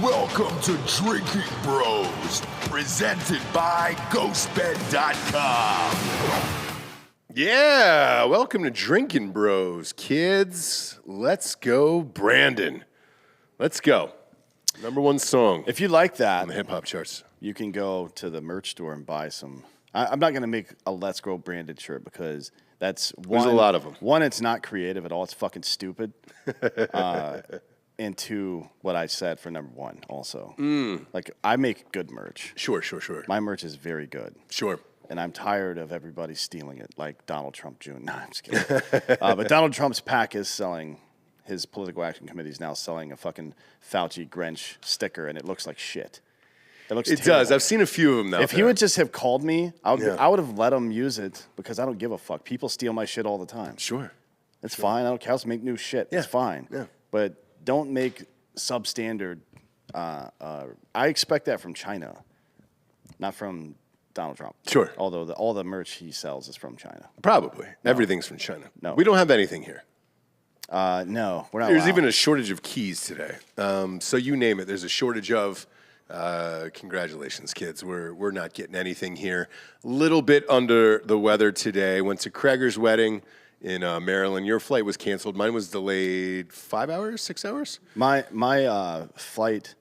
Welcome to Drinking Bros, presented by GhostBed.com. Yeah, welcome to Drinkin' Bros, kids. Let's go, Brandon. Let's go. Number one song If you like that, on the hip-hop charts. you can go to the merch store and buy some. I'm not going to make a Let's Go branded shirt because that's one. There's a lot of them. One, it's not creative at all. It's fucking stupid. And two, what I said for number one also. Like, I make good merch. Sure. My merch is very good. Sure. And I'm tired of everybody stealing it, like Donald Trump Jr. Nah, I'm just kidding. But Donald Trump's PAC is selling, his political action committee is now selling a fucking Fauci Grinch sticker, and it looks like shit. It terrible. Does. I've seen a few of them now. If he would just have called me, I would have let him use it because I don't give a fuck. People steal my shit all the time. Sure. It's fine. I don't care. Let's make new shit. Yeah. It's fine. Yeah. But don't make substandard. I expect that from China, not from Donald Trump. Sure. Although all the merch he sells is from China. Probably. Everything's from China. No. We don't have anything here. No, we're not. There's allowed. even a shortage of keys today. So you name it. There's a shortage of. Congratulations, kids. We're not getting anything here. Little bit under the weather today. Went to Kreger's wedding in Maryland. Your flight was canceled. Mine was delayed 5 hours, 6 hours. My flight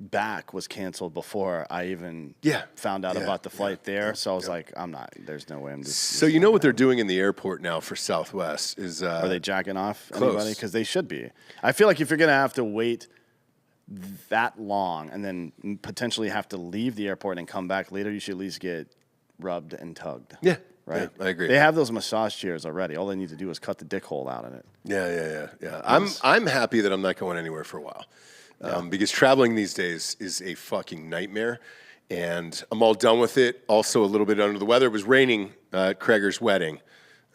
back was canceled before I even found out about the flight there. So I was like, I'm not. There's no way I'm just. So you know what they're doing in the airport now for Southwest is Are they jacking off close. anybody? Because they should be. I feel like if you're gonna have to wait that long and then potentially have to leave the airport and come back later, you should at least get rubbed and tugged. Yeah. Right. Yeah, I agree. They have those massage chairs already. All they need to do is cut the dick hole out in it. Yeah. I'm happy that I'm not going anywhere for a while because traveling these days is a fucking nightmare, and I'm all done with it. Also, a little bit under the weather. It was raining at Kreger's wedding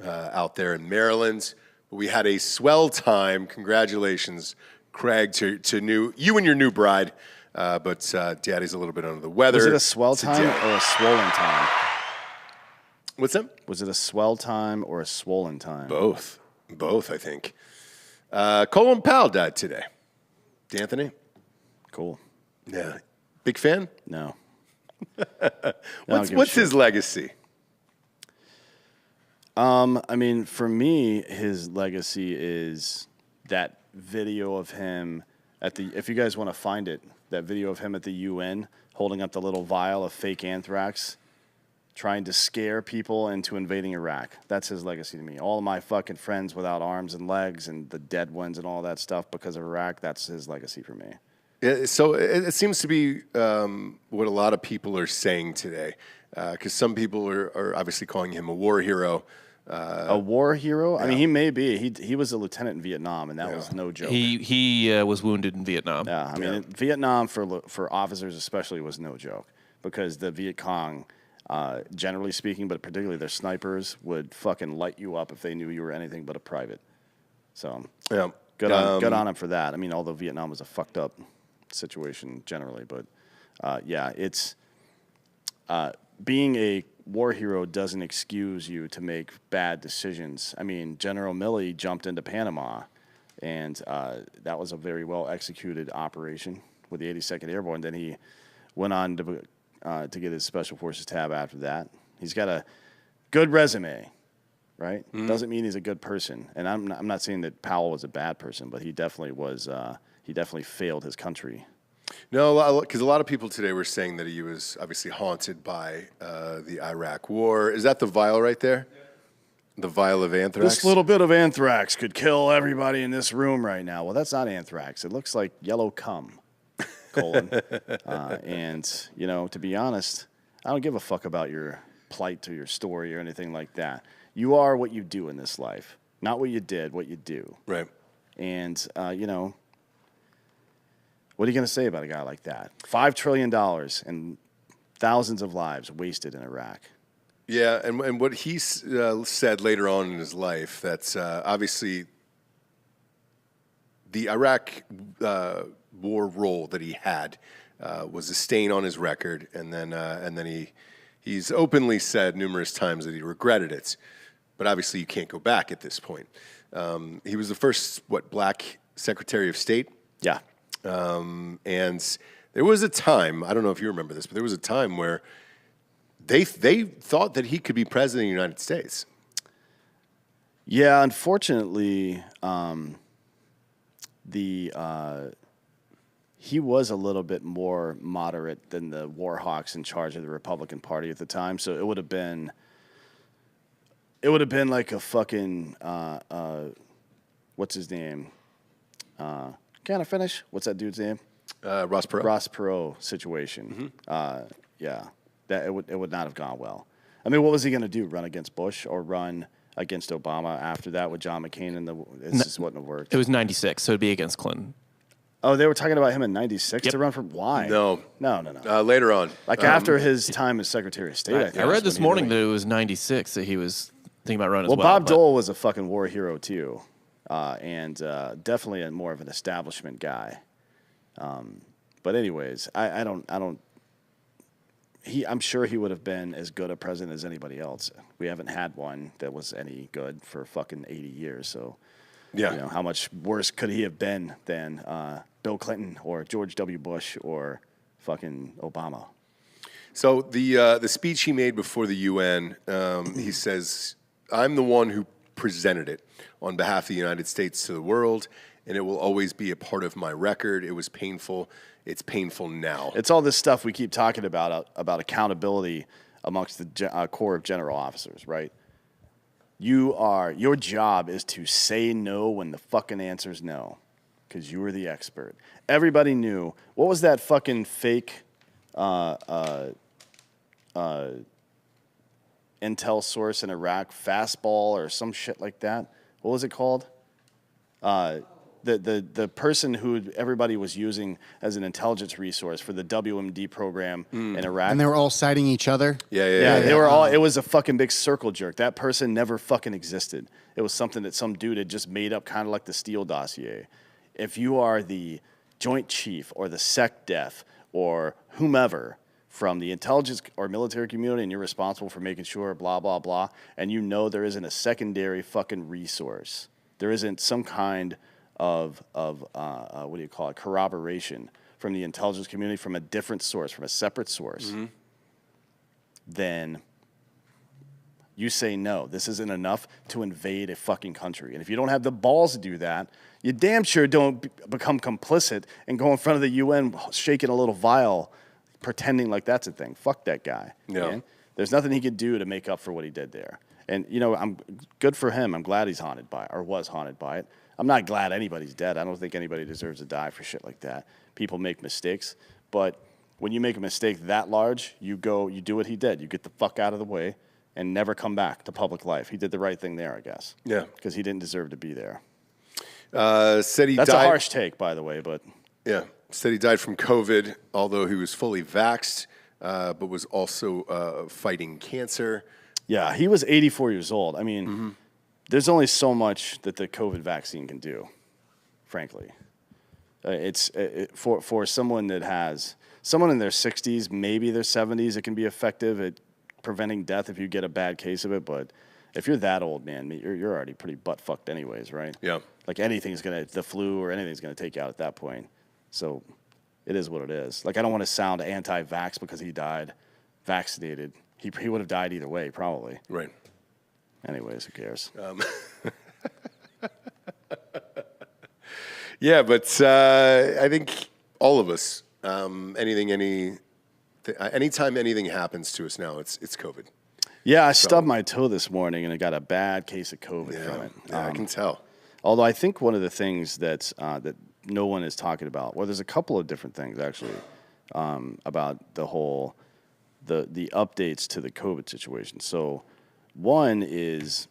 out there in Maryland. We had a swell time. Congratulations, Craig, to you and your new bride. But Daddy's a little bit under the weather. Was it a swell time or a swollen time? What's that? Was it a swell time or a swollen time? Both, I think. Colin Powell died today. D'Anthony? Cool. Yeah. Big fan? No. What's his legacy? I mean, for me, his legacy is that video of him if you guys want to find it, that video of him at the UN holding up the little vial of fake anthrax, trying to scare people into invading Iraq. That's his legacy to me. All of my fucking friends without arms and legs and the dead ones and all that stuff because of Iraq, that's his legacy for me. Yeah, so it seems to be what a lot of people are saying today, because some people are obviously calling him a war hero. A war hero? Yeah. I mean, he may be. He was a lieutenant in Vietnam, and that was no joke. He was wounded in Vietnam. Yeah, I mean, Vietnam for officers especially was no joke because the Viet Cong, generally speaking, but particularly their snipers, would fucking light you up if they knew you were anything but a private. So good on him for that. I mean, although Vietnam was a fucked up situation generally, but it's being a war hero doesn't excuse you to make bad decisions. I mean, General Milley jumped into Panama, and that was a very well executed operation with the 82nd Airborne. Then he went on to get his Special Forces tab after that. He's got a good resume, right? Mm-hmm. Doesn't mean he's a good person. And I'm not saying that Powell was a bad person, but he definitely was. He definitely failed his country. No, because a lot of people today were saying that he was obviously haunted by the Iraq War. Is that the vial right there? Yeah. The vial of anthrax? This little bit of anthrax could kill everybody in this room right now. Well, that's not anthrax. It looks like yellow cum, Colin. And, to be honest, I don't give a fuck about your plight or your story or anything like that. You are what you do in this life, not what you did, what you do. Right. And, what are you going to say about a guy like that? $5 trillion and thousands of lives wasted in Iraq. Yeah, and what he said later on in his life, that's obviously the Iraq war role that he had was a stain on his record, and then he's openly said numerous times that he regretted it. But obviously, you can't go back at this point. He was the first black Secretary of State. Yeah. And there was a time, I don't know if you remember this, but there was a time where they thought that he could be president of the United States. Yeah, unfortunately, he was a little bit more moderate than the war hawks in charge of the Republican Party at the time. So it would have been like a fucking what's his name? Can I finish? What's that dude's name? Ross Perot. Ross Perot situation. Yeah, that it would not have gone well. I mean, what was he going to do? Run against Bush or run against Obama after that with John McCain? And it just wouldn't have worked. It was 96, so it'd be against Clinton. Oh, they were talking about him in 96 to run for why? No. Later on. Like after his time as Secretary of State. I read this morning that it was 96 that he was thinking about running as well. Well, Bob Dole was a fucking war hero too, and definitely more of an establishment guy. But anyways, I'm sure he would have been as good a president as anybody else. We haven't had one that was any good for fucking 80 years. So, yeah, you know, how much worse could he have been than Bill Clinton or George W. Bush or fucking Obama? So the speech he made before the UN, he says, "I'm the one who presented it on behalf of the United States to the world, and it will always be a part of my record. It was painful. It's painful now." It's all this stuff we keep talking about accountability amongst the Corps of General Officers, right? Your job is to say no when the fucking answer's no, because you were the expert. Everybody knew. What was that fucking fake intel source in Iraq, Fastball or some shit like that? What was it called? The person who everybody was using as an intelligence resource for the WMD program in Iraq. And they were all citing each other? Yeah, they were all, it was a fucking big circle jerk. That person never fucking existed. It was something that some dude had just made up, kind of like the Steele dossier. If you are the Joint Chief or the SecDef or whomever from the intelligence or military community and you're responsible for making sure blah, blah, blah, and you know there isn't a secondary fucking resource, there isn't some kind of what do you call it, corroboration from the intelligence community from a different source, from a separate source, then you say no. This isn't enough to invade a fucking country. And if you don't have the balls to do that, you damn sure don't become complicit and go in front of the UN shaking a little vial, pretending like that's a thing. Fuck that guy. Yeah. Man. There's nothing he could do to make up for what he did there. And, you know, I'm good for him. I'm glad he's haunted by it, or was haunted by it. I'm not glad anybody's dead. I don't think anybody deserves to die for shit like that. People make mistakes, but when you make a mistake that large, you do what he did. You get the fuck out of the way and never come back to public life. He did the right thing there, I guess. Yeah. Because he didn't deserve to be there. Said he That's died. a harsh take, by the way, but... Yeah. Said he died from COVID, although he was fully vaxxed, but was also fighting cancer. Yeah, he was 84 years old. I mean, there's only so much that the COVID vaccine can do, frankly. For someone that has, someone in their 60s, maybe their 70s, it can be effective at preventing death if you get a bad case of it. But if you're that old, man, you're already pretty butt fucked anyways, right? Yeah. Like the flu or anything's going to take you out at that point. So it is what it is. Like, I don't want to sound anti-vax because he died vaccinated. He would have died either way, probably. Right. Anyways, who cares? Yeah, but I think all of us, anytime anything happens to us now, it's COVID. Yeah, I stubbed my toe this morning and I got a bad case of COVID from it. Yeah, I can tell. Although I think one of the things that no one is talking about, well, there's a couple of different things actually about the whole the updates to the COVID situation. So one is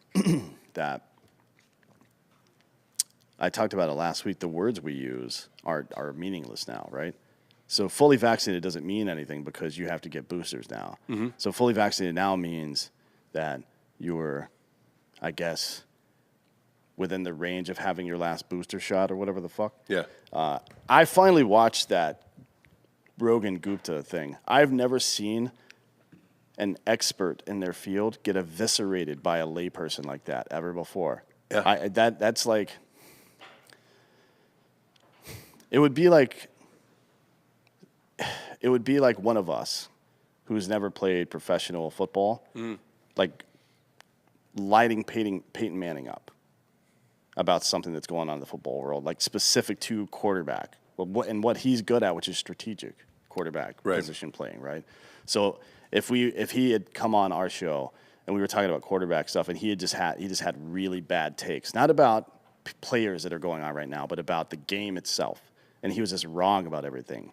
that I talked about it last week. The words we use are meaningless now, right? So fully vaccinated doesn't mean anything because you have to get boosters now. So fully vaccinated now means that you're, I guess, within the range of having your last booster shot or whatever the fuck. Yeah. I finally watched that Rogan Gupta thing. I've never seen an expert in their field get eviscerated by a layperson like that ever before. Yeah. That's like, It would be like one of us who's never played professional football, like lighting Peyton Manning up about something that's going on in the football world, like specific to quarterback and what he's good at, which is strategic quarterback position playing, right? So if he had come on our show and we were talking about quarterback stuff, and he just had really bad takes, not about players that are going on right now, but about the game itself, and he was just wrong about everything.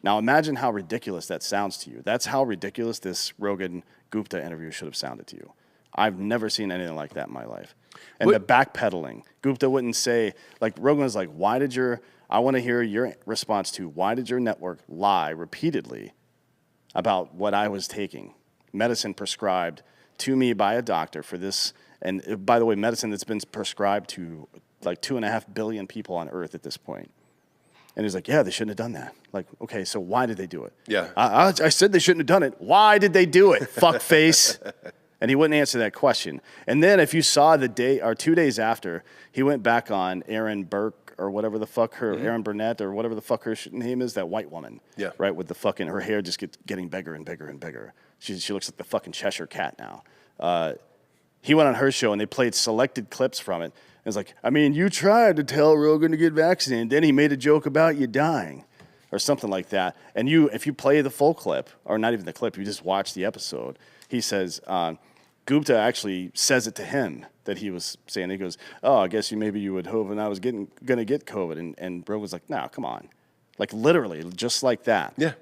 Now imagine how ridiculous that sounds to you. That's how ridiculous this Rogan Gupta interview should have sounded to you. I've never seen anything like that in my life. And the backpedaling, Gupta wouldn't say, like, Rogan was like, I want to hear your response to why did your network lie repeatedly about what I was taking, medicine prescribed to me by a doctor for this. And by the way, medicine that's been prescribed to like 2.5 billion people on Earth at this point. And he's like, yeah, they shouldn't have done that. Like, okay, so why did they do it? Yeah. I said they shouldn't have done it. Why did they do it? Fuckface. And he wouldn't answer that question. And then if you saw the day or 2 days after, he went back on Aaron Burke or whatever the fuck Aaron Burnett or whatever the fuck her name is, that white woman. Yeah. Right, with the fucking, her hair just getting bigger and bigger and bigger. She looks like the fucking Cheshire Cat now. He went on her show and they played selected clips from it. And it's like, I mean, you tried to tell Rogan to get vaccinated. Then he made a joke about you dying or something like that. And if you play the full clip, or not even the clip, you just watch the episode, he says, Gupta actually says it to him that he was saying. He goes, oh, I guess maybe you would hope and I was going to get COVID. And Rogan was like, no, come on. Like literally, just like that. Yeah.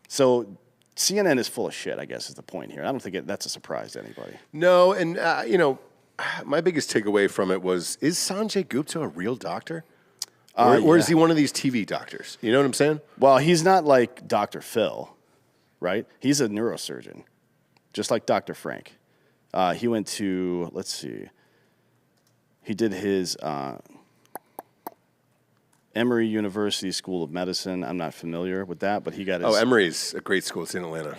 So CNN is full of shit, I guess, is the point here. I don't think that's a surprise to anybody. No, and, my biggest takeaway from it was, is Sanjay Gupta a real doctor? Or is he one of these TV doctors? You know what I'm saying? Well, he's not like Dr. Phil, right? He's a neurosurgeon, just like Dr. Frank. He went to, let's see, he did his Emory University School of Medicine. I'm not familiar with that, but he got his... Oh, Emory's a great school. It's in Atlanta.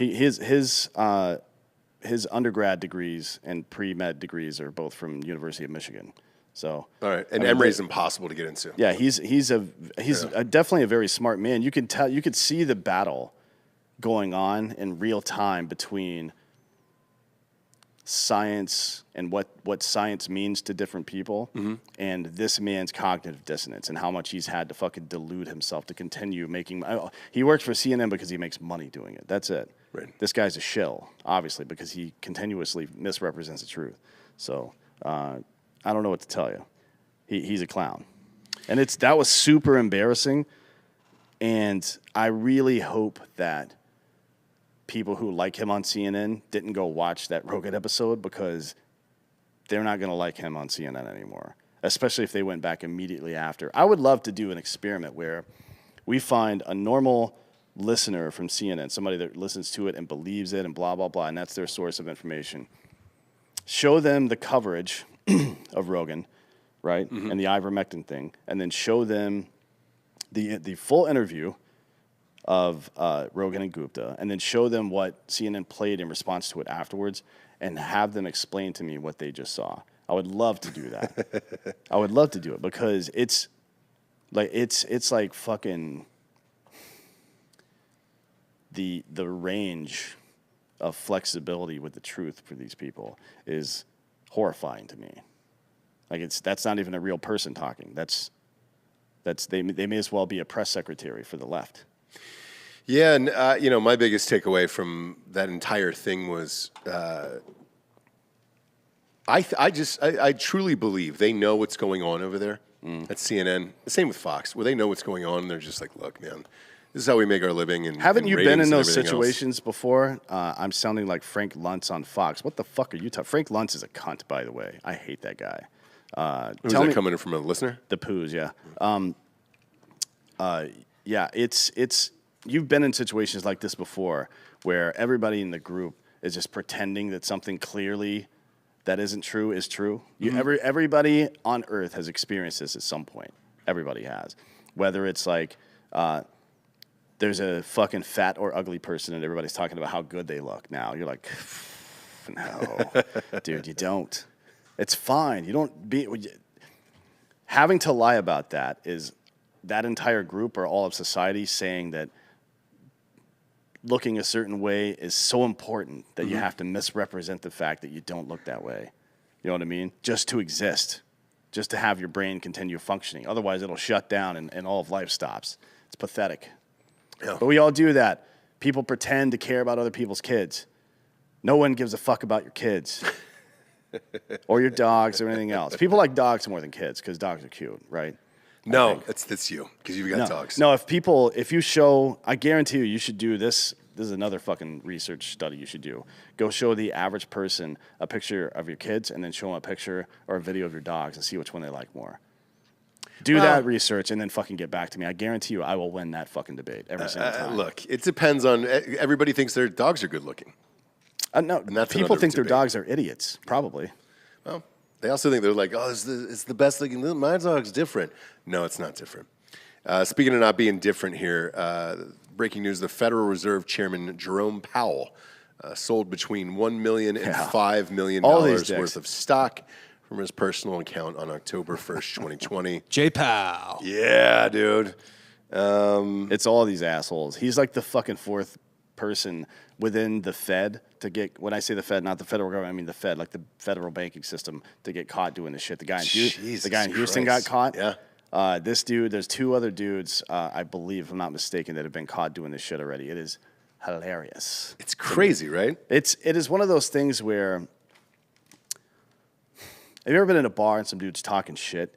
His undergrad degrees and pre-med degrees are both from University of Michigan. So, all right, and Emory's impossible to get into. Yeah, he's definitely a very smart man. You could see the battle going on in real time between science and what science means to different people, and this man's cognitive dissonance and how much he's had to fucking delude himself to continue making. He works for CNN because he makes money doing it. That's it. Right. This guy's a shill, obviously, because he continuously misrepresents the truth. So I don't know what to tell you. He's a clown, and that was super embarrassing. And I really hope that people who like him on CNN didn't go watch that Rogan episode, because they're not going to like him on CNN anymore, especially if they went back immediately after. I would love to do an experiment where we find a normal listener from CNN, somebody that listens to it and believes it and blah, blah, blah, and that's their source of information. Show them the coverage of Rogan, right, and the ivermectin thing, and then show them the full interview of Rogan and Gupta, and then show them what CNN played in response to it afterwards, and have them explain to me what they just saw. I would love to do that. I would love to do it, because it's like fucking the range of flexibility with the truth for these people is horrifying to me. Like that's not even a real person talking. They may as well be a press secretary for the left. Yeah, and my biggest takeaway from that entire thing was, I truly believe they know what's going on over there at CNN. The same with Fox, where they know what's going on, and they're just like, look, man, this is how we make our living. And haven't you been in those situations else. Before? I'm sounding like Frank Luntz on Fox. What the fuck are you talking? Frank Luntz is a cunt, by the way. I hate that guy. Who's that coming in from a listener? The Poos, yeah. Yeah, it's you've been in situations like this before, where everybody in the group is just pretending that something clearly that isn't true is true. Everybody on Earth has experienced this at some point. Everybody has. Whether it's like there's a fucking fat or ugly person and everybody's talking about how good they look now. You're like, no, dude, you don't. It's fine. You don't be... Having to lie about that is that entire group or all of society saying that looking a certain way is so important that you have to misrepresent the fact that you don't look that way. You know what I mean? Just to exist, just to have your brain continue functioning. Otherwise, it'll shut down and all of life stops. It's pathetic. Yeah. But we all do that. People pretend to care about other people's kids. No one gives a fuck about your kids or your dogs or anything else. People like dogs more than kids because dogs are cute, right? No, that's you because you've got dogs. No, if you show, I guarantee you should do this. This is another fucking research study you should do. Go show the average person a picture of your kids and then show them a picture or a video of your dogs and see which one they like more. Do that research and then fucking get back to me. I guarantee you I will win that fucking debate every single time. Look, it depends on, everybody thinks their dogs are good looking. No, people think their dogs are idiots, probably. Well, they also think they're like, oh, it's the best looking. My dog's different. No, it's not different. Speaking of not being different here, breaking news: the Federal Reserve Chairman Jerome Powell sold between $1 million and $5 million worth of stock from his personal account on October 1st, 2020. J. Powell. Yeah, dude. It's all these assholes. He's like the fucking fourth person within the Fed to get, when I say the Fed, not the federal government, I mean the Fed, like the federal banking system, to get caught doing this shit. The guy in Houston got caught. Yeah. This dude, there's two other dudes, I believe, if I'm not mistaken, that have been caught doing this shit already. It is hilarious. It's crazy, right? It is one of those things where, have you ever been in a bar and some dude's talking shit,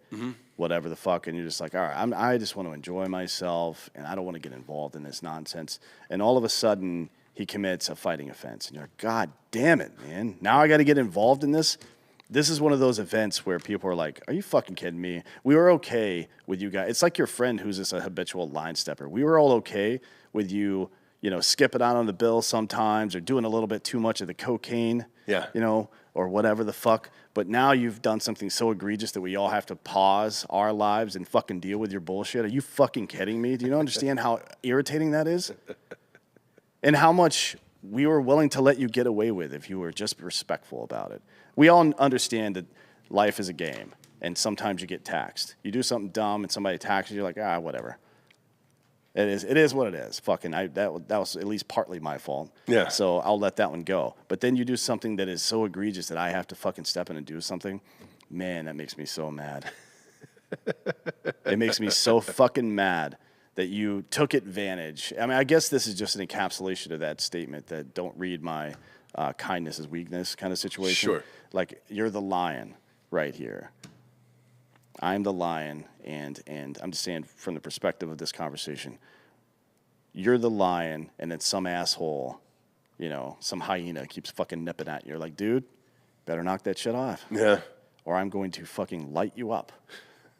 whatever the fuck, and you're just like, all right, I just want to enjoy myself, and I don't want to get involved in this nonsense. And all of a sudden, he commits a fighting offense. And you're like, God damn it, man. Now I got to get involved in this? This is one of those events where people are like, are you fucking kidding me? We were okay with you guys. It's like your friend who's just a habitual line stepper. We were all okay with you, skipping out on the bill sometimes or doing a little bit too much of the cocaine, or whatever the fuck. But now you've done something so egregious that we all have to pause our lives and fucking deal with your bullshit. Are you fucking kidding me? Do you understand how irritating that is? And how much we were willing to let you get away with if you were just respectful about it. We all understand that life is a game, and sometimes you get taxed. You do something dumb, and somebody taxes you, like, whatever. It is what it is. Fucking, that was at least partly my fault. Yeah. So I'll let that one go. But then you do something that is so egregious that I have to fucking step in and do something. Man, that makes me so mad. It makes me so fucking mad that you took advantage. I mean, I guess this is just an encapsulation of that statement that don't read my kindness is weakness kind of situation. Sure. Like, you're the lion right here. I'm the lion, and I'm just saying from the perspective of this conversation, you're the lion, and then some asshole, some hyena keeps fucking nipping at you. You're like, dude, better knock that shit off. Yeah. Or I'm going to fucking light you up.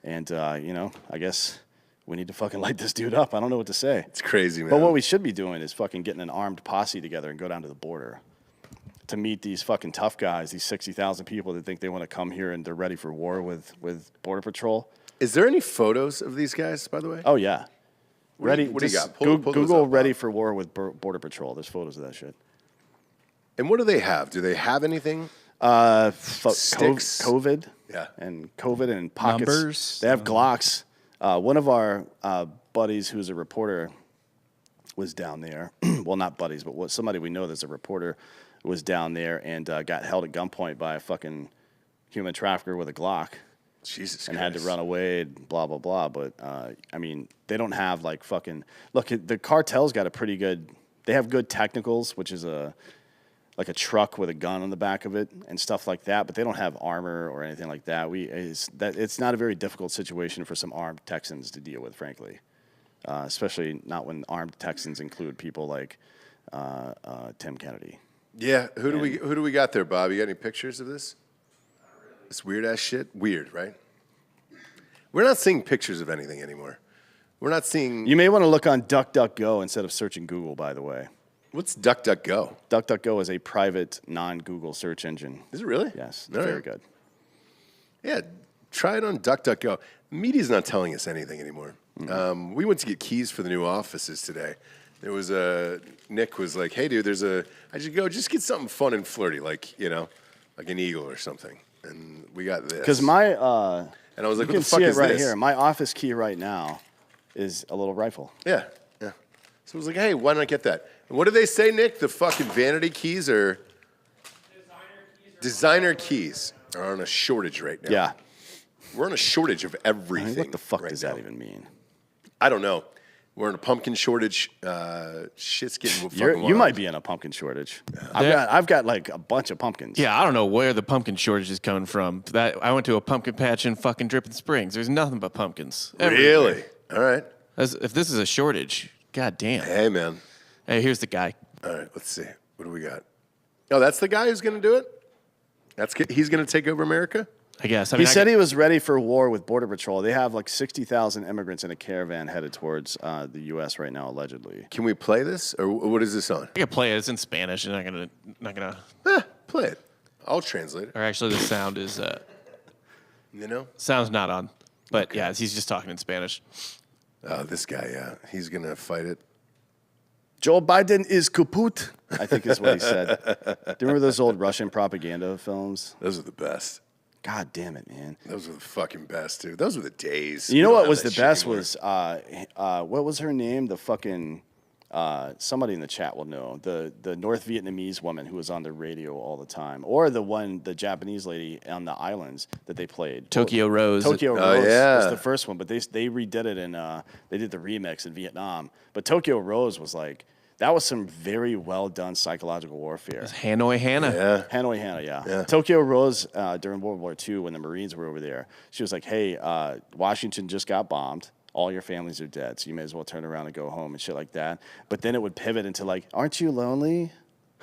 And, I guess we need to fucking light this dude up. I don't know what to say. It's crazy, man. But what we should be doing is fucking getting an armed posse together and go down to the border to meet these fucking tough guys, these 60,000 people that think they want to come here and they're ready for war with Border Patrol. Is there any photos of these guys, by the way? Oh, yeah. What do you got? Pull those Google up, ready Bob. for war with Border Patrol. There's photos of that shit. And what do they have? Do they have anything? Sticks. COVID. Yeah. And COVID and pockets. Numbers. They have Glocks. One of our buddies who's a reporter was down there. Well, not buddies, but somebody we know that's a reporter was down there and got held at gunpoint by a fucking human trafficker with a Glock. Jesus and Christ. had to run away, blah, blah, blah. But, I mean, they don't have, like, fucking... Look, the cartel's got a pretty good... They have good technicals, which is like a truck with a gun on the back of it and stuff like that, but they don't have armor or anything like that. It's not a very difficult situation for some armed Texans to deal with, frankly, especially not when armed Texans include people like Tim Kennedy. Yeah, who do we got there, Bob? You got any pictures of this? This weird ass shit? Weird, right? We're not seeing pictures of anything anymore. We're not seeing... You may want to look on DuckDuckGo instead of searching Google, by the way. What's DuckDuckGo? DuckDuckGo is a private, non-Google search engine. Is it really? Yes, All very right. good. Yeah, try it on DuckDuckGo. The media's not telling us anything anymore. Mm-hmm. We went to get keys for the new offices today. There was Nick was like, hey, dude, I should go just get something fun and flirty, like an eagle or something. And we got this. Because my... and I was like, you what can the fuck see it is right this? here. My office key right now is a little rifle. Yeah, yeah. So I was like, hey, why not get that? And what do they say, Nick? The fucking vanity keys are... Designer keys are on a shortage right now. Yeah. We're on a shortage of everything. I mean, what the fuck right does now. that even mean? I don't know. We're in a pumpkin shortage. Shit's getting fucking You wild. might be in a pumpkin shortage. I've got like a bunch of pumpkins. Yeah, I don't know where the pumpkin shortage is coming from. That I went to a pumpkin patch in fucking Dripping Springs. There's nothing but pumpkins. Really? All right. If this is a shortage, god damn. Hey, man. Hey, here's the guy. All right, let's see. What do we got? Oh, that's the guy who's going to do it? He's going to take over America? I guess. He said he was ready for war with Border Patrol. They have like 60,000 immigrants in a caravan headed towards the U.S. right now, allegedly. Can we play this? Or what is this on? I can play it. It's in Spanish. I'm not gonna. Play it. I'll translate it. Or actually, the sound is. You know? Sound's not on. But yeah, he's just talking in Spanish. This guy, yeah. He's going to fight it. Joe Biden is kaput, I think is what he said. Do you remember those old Russian propaganda films? Those are the best. God damn it, man. Those were the fucking best, dude. Those were the days. You know We don't what have was that the shit best anymore. was, what was her name? The fucking, somebody in the chat will know. The North Vietnamese woman who was on the radio all the time. Or the Japanese lady on the islands that they played. Tokyo Rose. Tokyo Rose yeah. was the first one, but they redid it in, they did the remix in Vietnam. But Tokyo Rose was like, that was some very well done psychological warfare. Hanoi Hannah. Yeah. Hanoi Hannah, yeah. Tokyo Rose, during World War II, when the Marines were over there, she was like, hey, Washington just got bombed. All your families are dead, so you may as well turn around and go home and shit like that. But then it would pivot into like, aren't you lonely?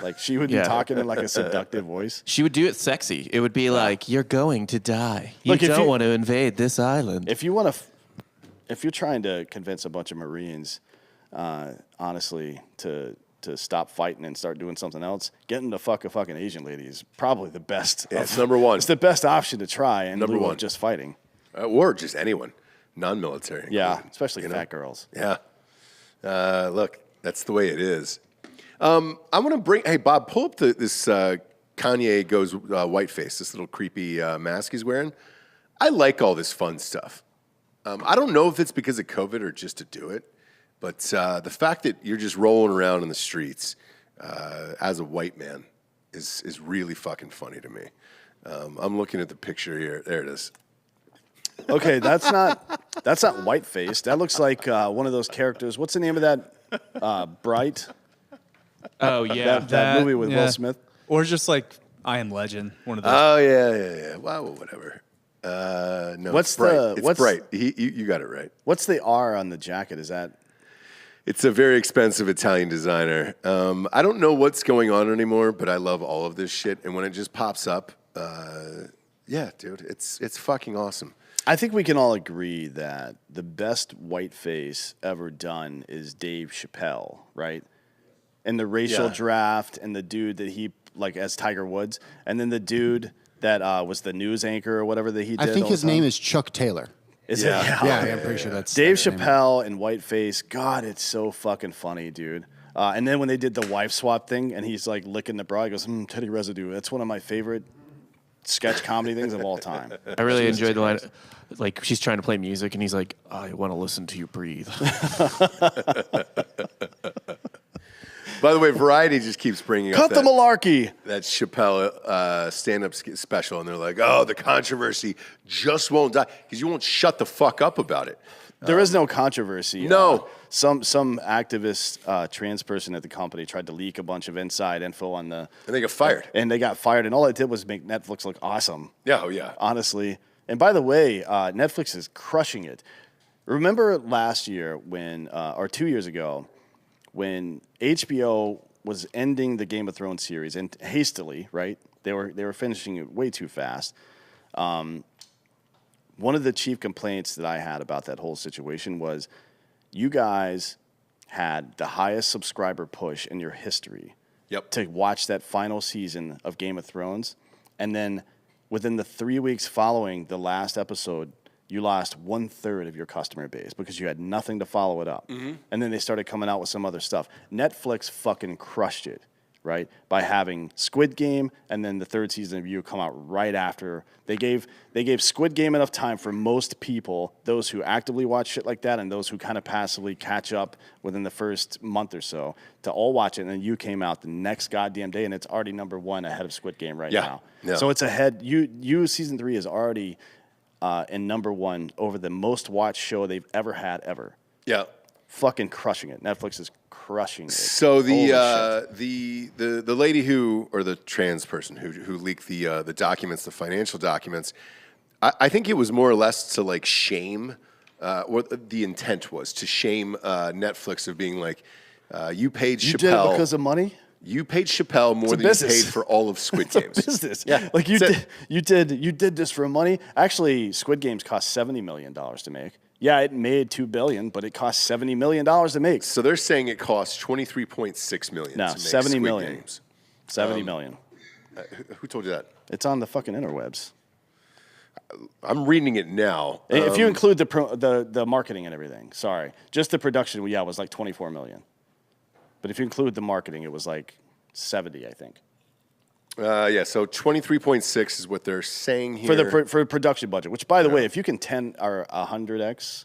Like she would be talking in like a seductive voice. She would do it sexy. It would be like, you're going to die. You Look, if don't you- want to invade this island. If you want to, if you're trying to convince a bunch of Marines, honestly, to stop fighting and start doing something else, getting to fuck a fucking Asian lady is probably the best. Yeah, it's number one. It's the best option to try in Number lieu one. of just fighting. Or just anyone. Non-military. Yeah, included, especially you know? fat girls. Yeah. Look, that's the way it is. I want to bring... Hey, Bob, pull up this Kanye Goes Whiteface, this little creepy mask he's wearing. I like all this fun stuff. I don't know if it's because of COVID or just to do it, but the fact that you're just rolling around in the streets as a white man is really fucking funny to me. I'm looking at the picture here. There it is. Okay, that's not whiteface. That looks like one of those characters. What's the name of that? Bright. Oh, yeah. That movie with Will Smith. Or just like I Am Legend, one of those. Oh, yeah. Well, whatever. No, What's it's bright. the- It's what's- bright. You got it right. What's the R on the jacket? Is that? It's a very expensive Italian designer. I don't know what's going on anymore, but I love all of this shit. And when it just pops up, yeah, dude, it's fucking awesome. I think we can all agree that the best whiteface ever done is Dave Chappelle, right? And the racial Yeah. draft, and the dude that he like as Tiger Woods, and then the dude that was the news anchor or whatever that he did. I think all his the time. name is Chuck Taylor. Is Yeah. it? Yeah, I'm pretty sure that's Dave that's his name. Chappelle and whiteface. God, it's so fucking funny, dude. And then when they did the wife swap thing, and he's like licking the bra, he goes, "Teddy residue." That's one of my favorite sketch comedy things of all time. I really enjoyed the line. Like, she's trying to play music, and he's like, I want to listen to you breathe. By the way, Variety just keeps bringing Cut up the malarkey. that Chappelle stand-up special, and they're like, oh, the controversy just won't die because you won't shut the fuck up about it. There is no controversy. No. Some activist trans person at the company tried to leak a bunch of inside info on the, And they get fired. and they got fired. And all it did was make Netflix look awesome. Yeah, oh yeah. Honestly. And by the way, Netflix is crushing it. Remember last year when, or 2 years ago, when HBO was ending the Game of Thrones series and hastily, right? They were finishing it way too fast. One of the chief complaints that I had about that whole situation was you guys had the highest subscriber push in your history Yep. to watch that final season of Game of Thrones. And then within the 3 weeks following the last episode, you lost 1/3 of your customer base because you had nothing to follow it up. And then they started coming out with some other stuff. Netflix fucking crushed it, right? By having Squid Game and then the third season of You come out right after. They gave Squid Game enough time for most people, those who actively watch shit like that and those who kind of passively catch up within the first month or so, to all watch it. And then You came out the next goddamn day, and it's already number one ahead of Squid Game right now. Yeah. So it's ahead. You season 3 is already in number one over the most watched show they've ever had ever. Yeah. Fucking crushing it. Netflix is crushing it. So Holy the lady who, or the trans person who leaked the documents, the financial documents, I think it was more or less to like shame. What the intent was to shame Netflix of being like, you paid You Chappelle did it because of money? You paid Chappelle more than business. you paid for all of Squid Games. Business. Yeah, Like you did this for money. Actually, Squid Games cost $70 million to make. Yeah, it made $2 billion, but it cost $70 million to make. So they're saying it cost $23.6 million No, to make $70 Squid million. Games. $70 million. Who told you that? It's on the fucking interwebs. I'm reading it now. If you include the marketing and everything, sorry, just the production, was like $24 million. But if you include the marketing, it was like 70, I think. So 23.6 is what they're saying here. For production budget, which, by the way, if you can 10 or 100x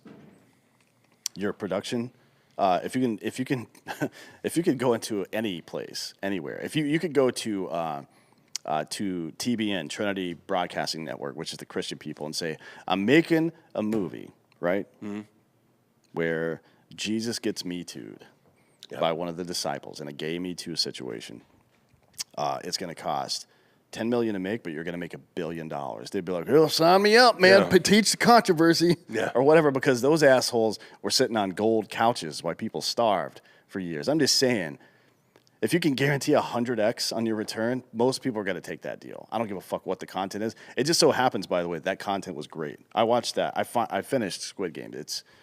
your production, if you can go into any place, anywhere, if you could go to TBN, Trinity Broadcasting Network, which is the Christian people, and say, I'm making a movie, right, where Jesus gets Me Too'd by one of the disciples in a gay Me Too situation. It's going to cost $10 million to make, but you're going to make $1 billion. They'd be like, "Oh, sign me up, man! Teach the controversy, or whatever." Because those assholes were sitting on gold couches while people starved for years. I'm just saying, if you can guarantee 100x on your return, most people are going to take that deal. I don't give a fuck what the content is. It just so happens, by the way, that content was great. I watched that. I finished Squid Game.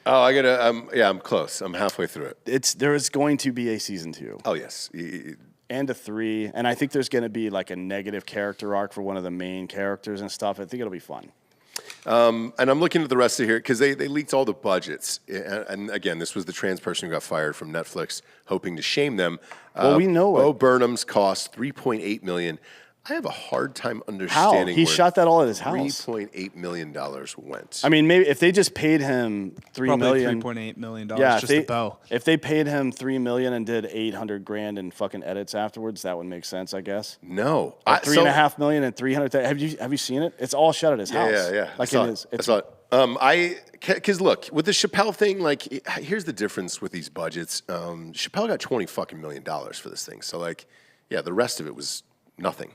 I'm close. I'm halfway through it. There is going to be a season 2. Oh yes. And a 3, and I think there's going to be like a negative character arc for one of the main characters and stuff. I think it'll be fun. And I'm looking at the rest of here because they leaked all the budgets. And again, this was the trans person who got fired from Netflix, hoping to shame them. Well, we know Bo Burnham's cost $3.8 million. I have a hard time How? understanding He where shot that all at his house. $3.8 million went. I mean, maybe if they just paid him $3 million, $3.8 million yeah, just to Bo. if they paid him $3 million and did $800,000 in fucking edits afterwards, that would make sense, I guess. No. $3.5 million and $300,000. Have you seen it? It's all shot at his house. Yeah. Like I saw it. Because look, with the Chappelle thing, like, here's the difference with these budgets. Chappelle got $20 million for this thing. So, like, yeah, the rest of it was nothing.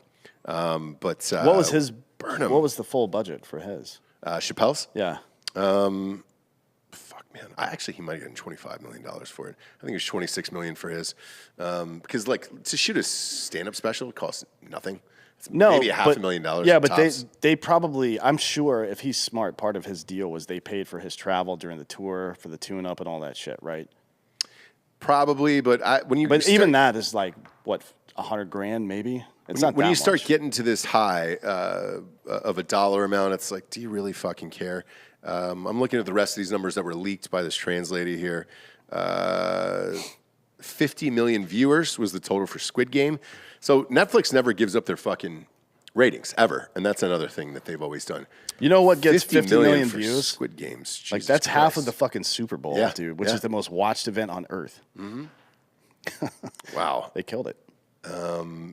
But what was his? Burnham? What was the full budget for his? Chappelle's? Yeah. Fuck, man. He might have gotten $25 million for it. I think it was $26 million for his. Because, like, to shoot a stand-up special costs nothing. It's maybe $500,000. Yeah, but tops. they probably, I'm sure if he's smart, part of his deal was they paid for his travel during the tour, for the tune-up and all that shit, right? Probably, but even that is like, what, $100,000 maybe? It's not when that you start much. getting to this high of a dollar amount, it's like, do you really fucking care? I'm looking at the rest of these numbers that were leaked by this trans lady here. 50 million viewers was the total for Squid Game. So Netflix never gives up their fucking ratings, ever. And that's another thing that they've always done. You know what gets 50 million for views? Squid Games. Like, Jesus that's half of Christ. the fucking Super Bowl, Yeah, dude, which yeah. is the most watched event on Earth. Wow. They killed it.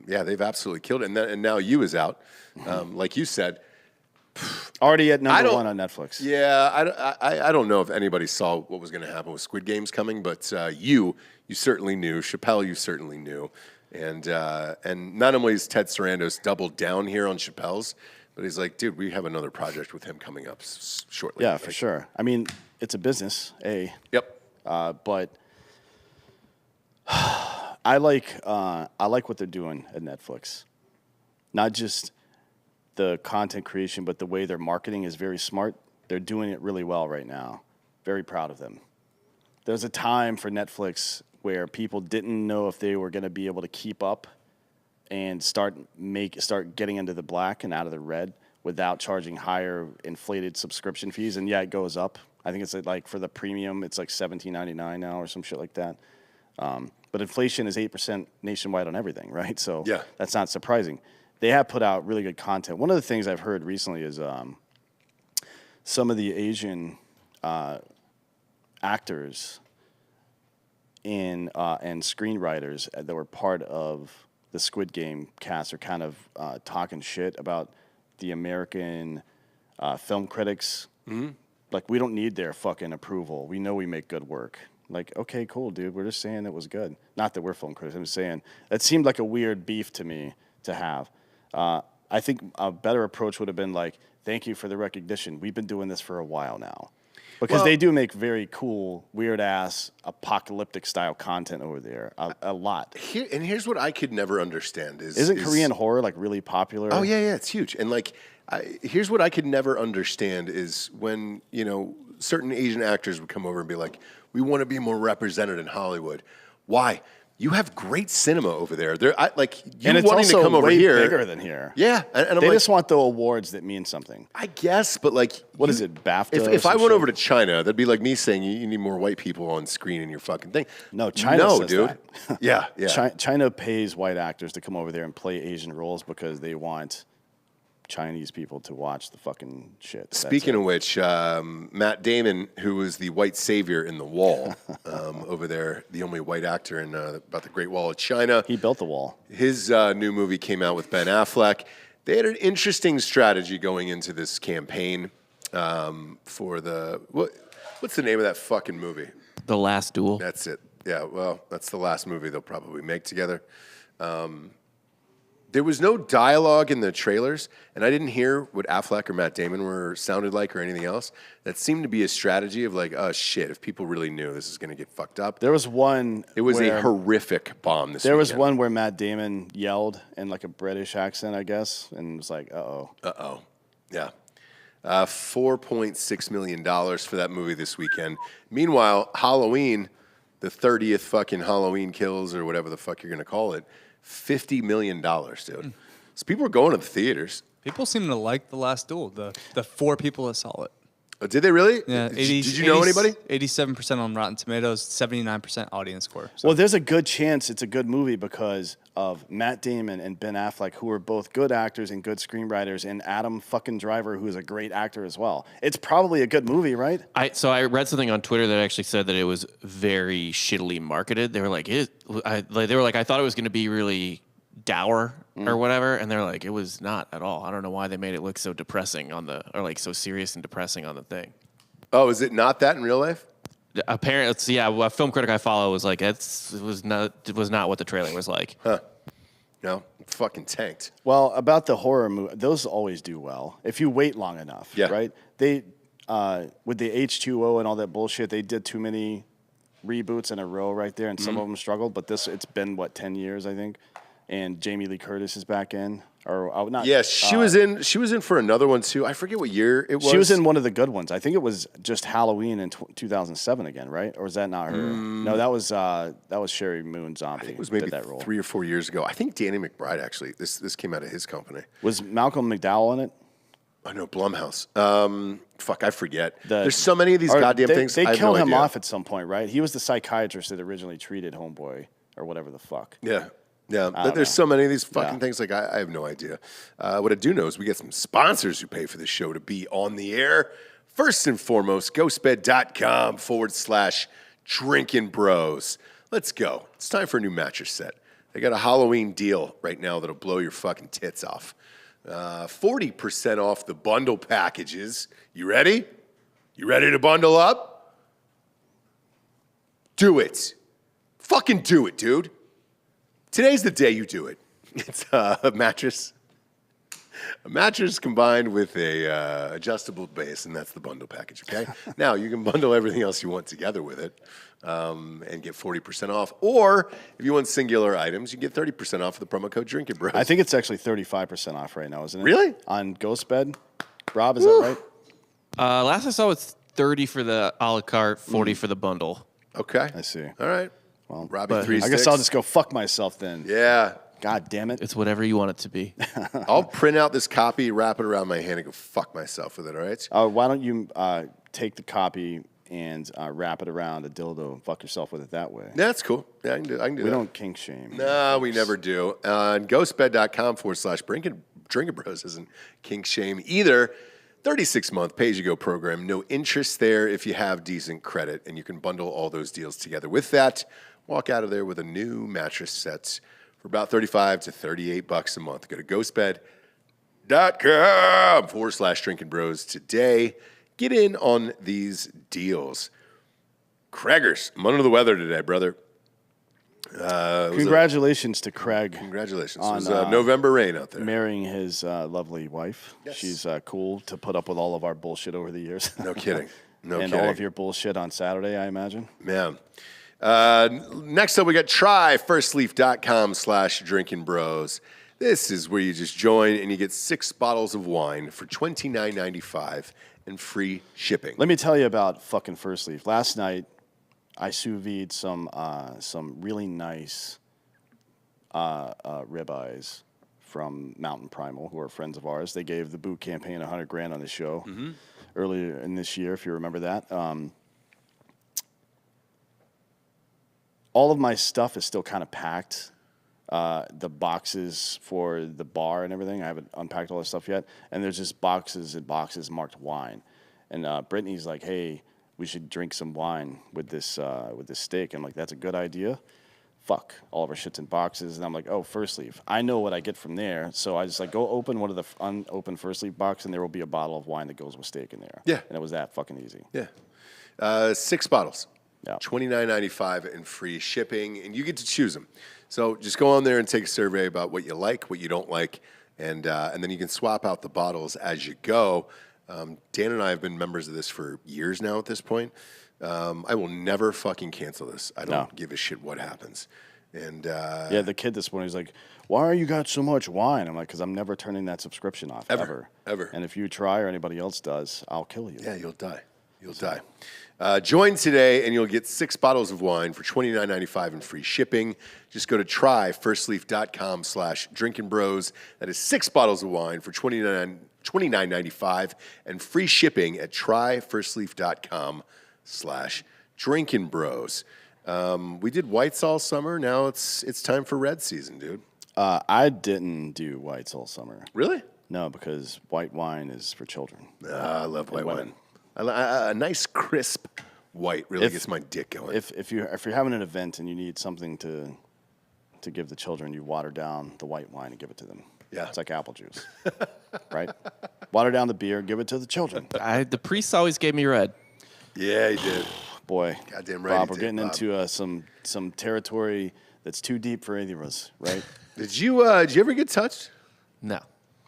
Yeah, they've absolutely killed it. And now You is out. Like you said, Already at number 1 on Netflix. yeah, I don't know if anybody saw what was going to happen with Squid Games coming, but you certainly knew. Chappelle, you certainly knew. And not only is Ted Sarandos doubled down here on Chappelle's, but he's like, dude, we have another project with him coming up shortly. Yeah, for sure. I mean, it's a business, Yep. but I like what they're doing at Netflix. Not just the content creation, but the way their marketing is very smart. They're doing it really well right now. Very proud of them. There's a time for Netflix where people didn't know if they were going to be able to keep up and start getting into the black and out of the red without charging higher inflated subscription fees. And yeah, it goes up. I think it's like for the premium, it's like $17.99 now or some shit like that. But inflation is 8% nationwide on everything, right? So Yeah. that's not surprising. They have put out really good content. One of the things I've heard recently is some of the Asian actors and screenwriters that were part of the Squid Game cast are kind of talking shit about the American film critics. Mm-hmm. Like, we don't need their fucking approval. We know we make good work. Like, okay, cool, dude. We're just saying it was good. Not that we're film critics. I'm just saying that seemed like a weird beef to me to have. I think a better approach would have been like, thank you for the recognition. We've been doing this for a while now. Because they do make very cool, weird-ass, apocalyptic-style content over there. A lot. Here's what I could never understand is... Isn't Korean horror, like, really popular? Oh, yeah, it's huge. And, like, here's what I could never understand is when, you know, certain Asian actors would come over and be like, we want to be more represented in Hollywood. Why? You have great cinema over there. And it's wanting also to come over way here, bigger than here. Yeah, and I'm they like, just want the awards that mean something. I guess, but like, what is it, BAFTA? If I went over to China, that'd be like me saying you need more white people on screen in your fucking thing. No, China says dude. That. yeah. China pays white actors to come over there and play Asian roles because they want Chinese people to watch the fucking shit. Speaking of which, Matt Damon, who was the white savior in The Wall, over there, the only white actor in about the Great Wall of China. He built the wall. His new movie came out with Ben Affleck. They had an interesting strategy going into this campaign for the... What's the name of that fucking movie? The Last Duel. That's it. Yeah, well, that's the last movie they'll probably make together. There was no dialogue in the trailers, and I didn't hear what Affleck or Matt Damon sounded like or anything else. That seemed to be a strategy of like, oh shit, if people really knew, this is going to get fucked up. There was one. It was a horrific bomb There was one where Matt Damon yelled in like a British accent, I guess, and was like, uh-oh. Yeah. $4.6 million for that movie this weekend. Meanwhile, Halloween, the 30th fucking Halloween Kills or whatever the fuck you're going to call it, $50 million, dude. So people are going to the theaters. People seem to like The Last Duel, the 4 people that saw it. Oh, did they really? Yeah, Did you know anybody? 87% on Rotten Tomatoes, 79% audience score. So. Well, there's a good chance it's a good movie because of Matt Damon and Ben Affleck, who are both good actors and good screenwriters, and Adam fucking Driver, who is a great actor as well. It's probably a good movie, right? So I read something on Twitter that actually said that it was very shittily marketed. They were like, I thought it was going to be really dour or whatever, and they're like, it was not at all. I don't know why they made it look so depressing so serious and depressing on the thing. Oh, is it not that in real life? Apparently, a film critic I follow was like, it was not what the trailer was like. Huh. No, fucking tanked. Well, about the horror movie, those always do well if you wait long enough, right? They with the H2O and all that bullshit, they did too many reboots in a row right there, and some of them struggled. But it's been 10 years, I think. And Jamie Lee Curtis is back in, or not? Yes, she was in. She was in for another one too. I forget what year it was. She was in one of the good ones. I think it was just Halloween in 2007 again, right? Or was that not her? No, that was Sherry Moon Zombie. I think it was maybe that role 3 or 4 years ago. I think Danny McBride actually. This came out of his company. Was Malcolm McDowell in it? Oh no, Blumhouse. Fuck, I forget. There's so many of these goddamn things. They I have kill no him idea. off at some point, right? He was the psychiatrist that originally treated Homeboy or whatever the fuck. Yeah. There's so many of these fucking things. Like I have no idea. What I do know is we get some sponsors who pay for the show to be on the air. First and foremost, ghostbed.com/Drinkin Bros. Let's go. It's time for a new mattress set. They got a Halloween deal right now that'll blow your fucking tits off. 40% off the bundle packages. You ready? You ready to bundle up? Do it. Fucking do it, dude. Today's the day you do it. It's a mattress combined with a adjustable base, and that's the bundle package, okay? Now, you can bundle everything else you want together with it and get 40% off. Or, if you want singular items, you get 30% off with the promo code Drinkin Bros. I think it's actually 35% off right now, isn't it? Really? On Ghostbed? Rob, is that right? Last I saw, it's 30 for the a la carte, 40 for the bundle. Okay. I see. All right. Well, Robbie, I guess I'll just go fuck myself then. Yeah. God damn it. It's whatever you want it to be. I'll print out this copy, wrap it around my hand, and go fuck myself with it, all right? Why don't you take the copy and wrap it around a dildo and fuck yourself with it that way. Yeah, that's cool. Yeah, I can do that. We don't kink shame. No, we never do. ghostbed.com/Drinkin Bros isn't kink shame either. 36-month pay-as-you-go program. No interest there if you have decent credit, and you can bundle all those deals together. With that, walk out of there with a new mattress set for about $35 to $38 a month. Go to ghostbed.com/Drinkin Bros today. Get in on these deals. Craigers, I'm under the weather today, brother. Congratulations to Craig. Congratulations. It was November rain out there. Marrying his lovely wife. Yes. She's cool to put up with all of our bullshit over the years. No kidding. No and kidding. all of your bullshit on Saturday, I imagine. Man. Next up, we got tryfirstleaf.com/Drinkin Bros. This is where you just join and you get 6 bottles of wine for $29.95 and free shipping. Let me tell you about fucking First Leaf. Last night, I sous vide some really nice ribeyes from Mountain Primal, who are friends of ours. They gave the boot campaign $100,000 on the show earlier in this year, if you remember that. All of my stuff is still kind of packed. The boxes for the bar and everything, I haven't unpacked all this stuff yet. And there's just boxes and boxes marked wine. And Brittany's like, hey, we should drink some wine with this steak. I'm like, that's a good idea. Fuck, all of our shit's in boxes. And I'm like, oh, First Leaf. I know what I get from there. So I just like, go open one of the unopened First Leaf box, and there will be a bottle of wine that goes with steak in there. Yeah. And it was that fucking easy. Yeah. 6 bottles. Yeah. $29.95 and free shipping, and you get to choose them. So just go on there and take a survey about what you like, what you don't like, and then you can swap out the bottles as you go. Dan and I have been members of this for years now at this point. I will never fucking cancel this. I don't give a shit what happens. And yeah, the kid this morning, he's like, why are you got so much wine? I'm like, because I'm never turning that subscription off, ever. And if you try or anybody else does, I'll kill you. Yeah, you'll die. You'll die. Join today, and you'll get 6 bottles of wine for $29.95 and free shipping. Just go to tryfirstleaf.com/Drinkin Bros. That is 6 bottles of wine for $29.95 and free shipping at tryfirstleaf.com/Drinkin Bros. We did whites all summer. Now it's time for red season, dude. I didn't do whites all summer. Really? No, because white wine is for children. I love white wine. A nice crisp white really gets my dick going. If you're having an event and you need something to give the children, you water down the white wine and give it to them. Yeah. It's like apple juice, right? Water down the beer, give it to the children. The priests always gave me red. Yeah, he did. Boy, Goddamn right Bob, he we're did, getting Bob. into some territory that's too deep for either of us, right? Did you ever get touched? No,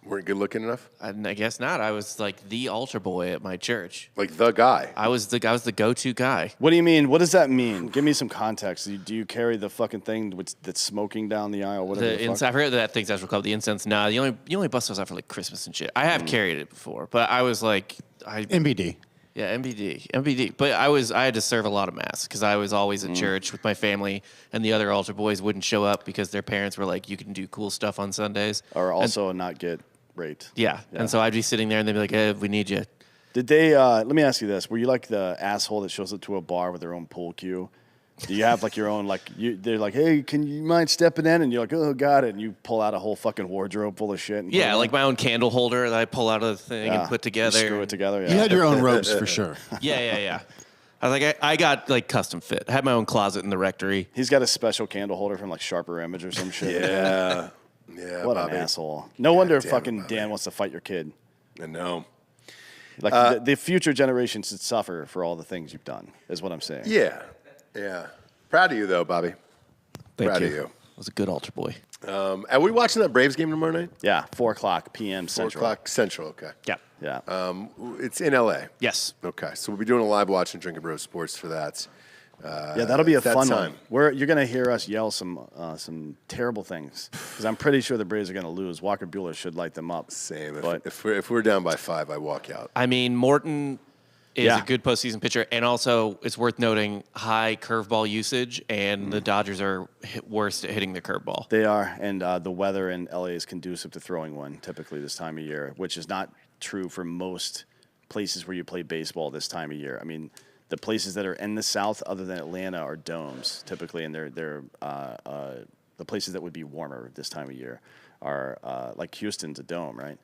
Weren't good looking enough? I guess not. I was like the altar boy at my church. Like the guy. I was the go-to guy. What do you mean? What does that mean? Give me some context. Do you carry the fucking thing that's smoking down the aisle? Whatever The the incense. fuck? I forget that thing's actually called the incense. Nah, you only bust those out for like Christmas and shit. I have carried it before, but I was like, MBD. Yeah, MBD. But I had to serve a lot of mass because I was always at church with my family, and the other altar boys wouldn't show up because their parents were like, "You can do cool stuff on Sundays," Or also not get raped. Yeah. And so I'd be sitting there, and they'd be like, "Hey, we need you." Did they? Let me ask you this: were you like the asshole that shows up to a bar with their own pool cue? Do you have like your own they're like, hey, can you mind stepping in? And you're like, oh, got it. And you pull out a whole fucking wardrobe full of shit. And Yeah, like my own candle holder that I pull out of the thing and put together. You screw it together. Yeah. You had your own robes for sure. Yeah. I was like, I got like custom fit. I had my own closet in the rectory. He's got a special candle holder from like Sharper Image or some shit. Yeah. Yeah. What Bobby. an asshole. No wonder damn it, fucking Bobby. Dan wants to fight your kid. I know. Like the future generations should suffer for all the things you've done, is what I'm saying. Yeah. Proud of you, though, Bobby. Thank Proud you. of you. I was a good altar boy. Are we watching that Braves game tomorrow night? Yeah, 4:00 p.m. 4 Central. o'clock Central, okay. Yeah. Yeah. It's in L.A. Yes. Okay, so we'll be doing a live watch and Drinkin Bros Sports for that. Yeah, that'll be a that fun time. one. You're gonna hear us yell some terrible things because I'm pretty sure the Braves are gonna lose. Walker Buehler should light them up. Same. But If we're down by 5, I walk out. I mean, Morton is Yeah. a good postseason pitcher, and also it's worth noting high curveball usage, and the Dodgers are worst at hitting the curveball. they are, and the weather in LA is conducive to throwing one typically this time of year, which is not true for most places where you play baseball this time of year. I mean, The places that are in the South, other than Atlanta, are domes typically, and they're the places that would be warmer this time of year are like Houston's a dome, right?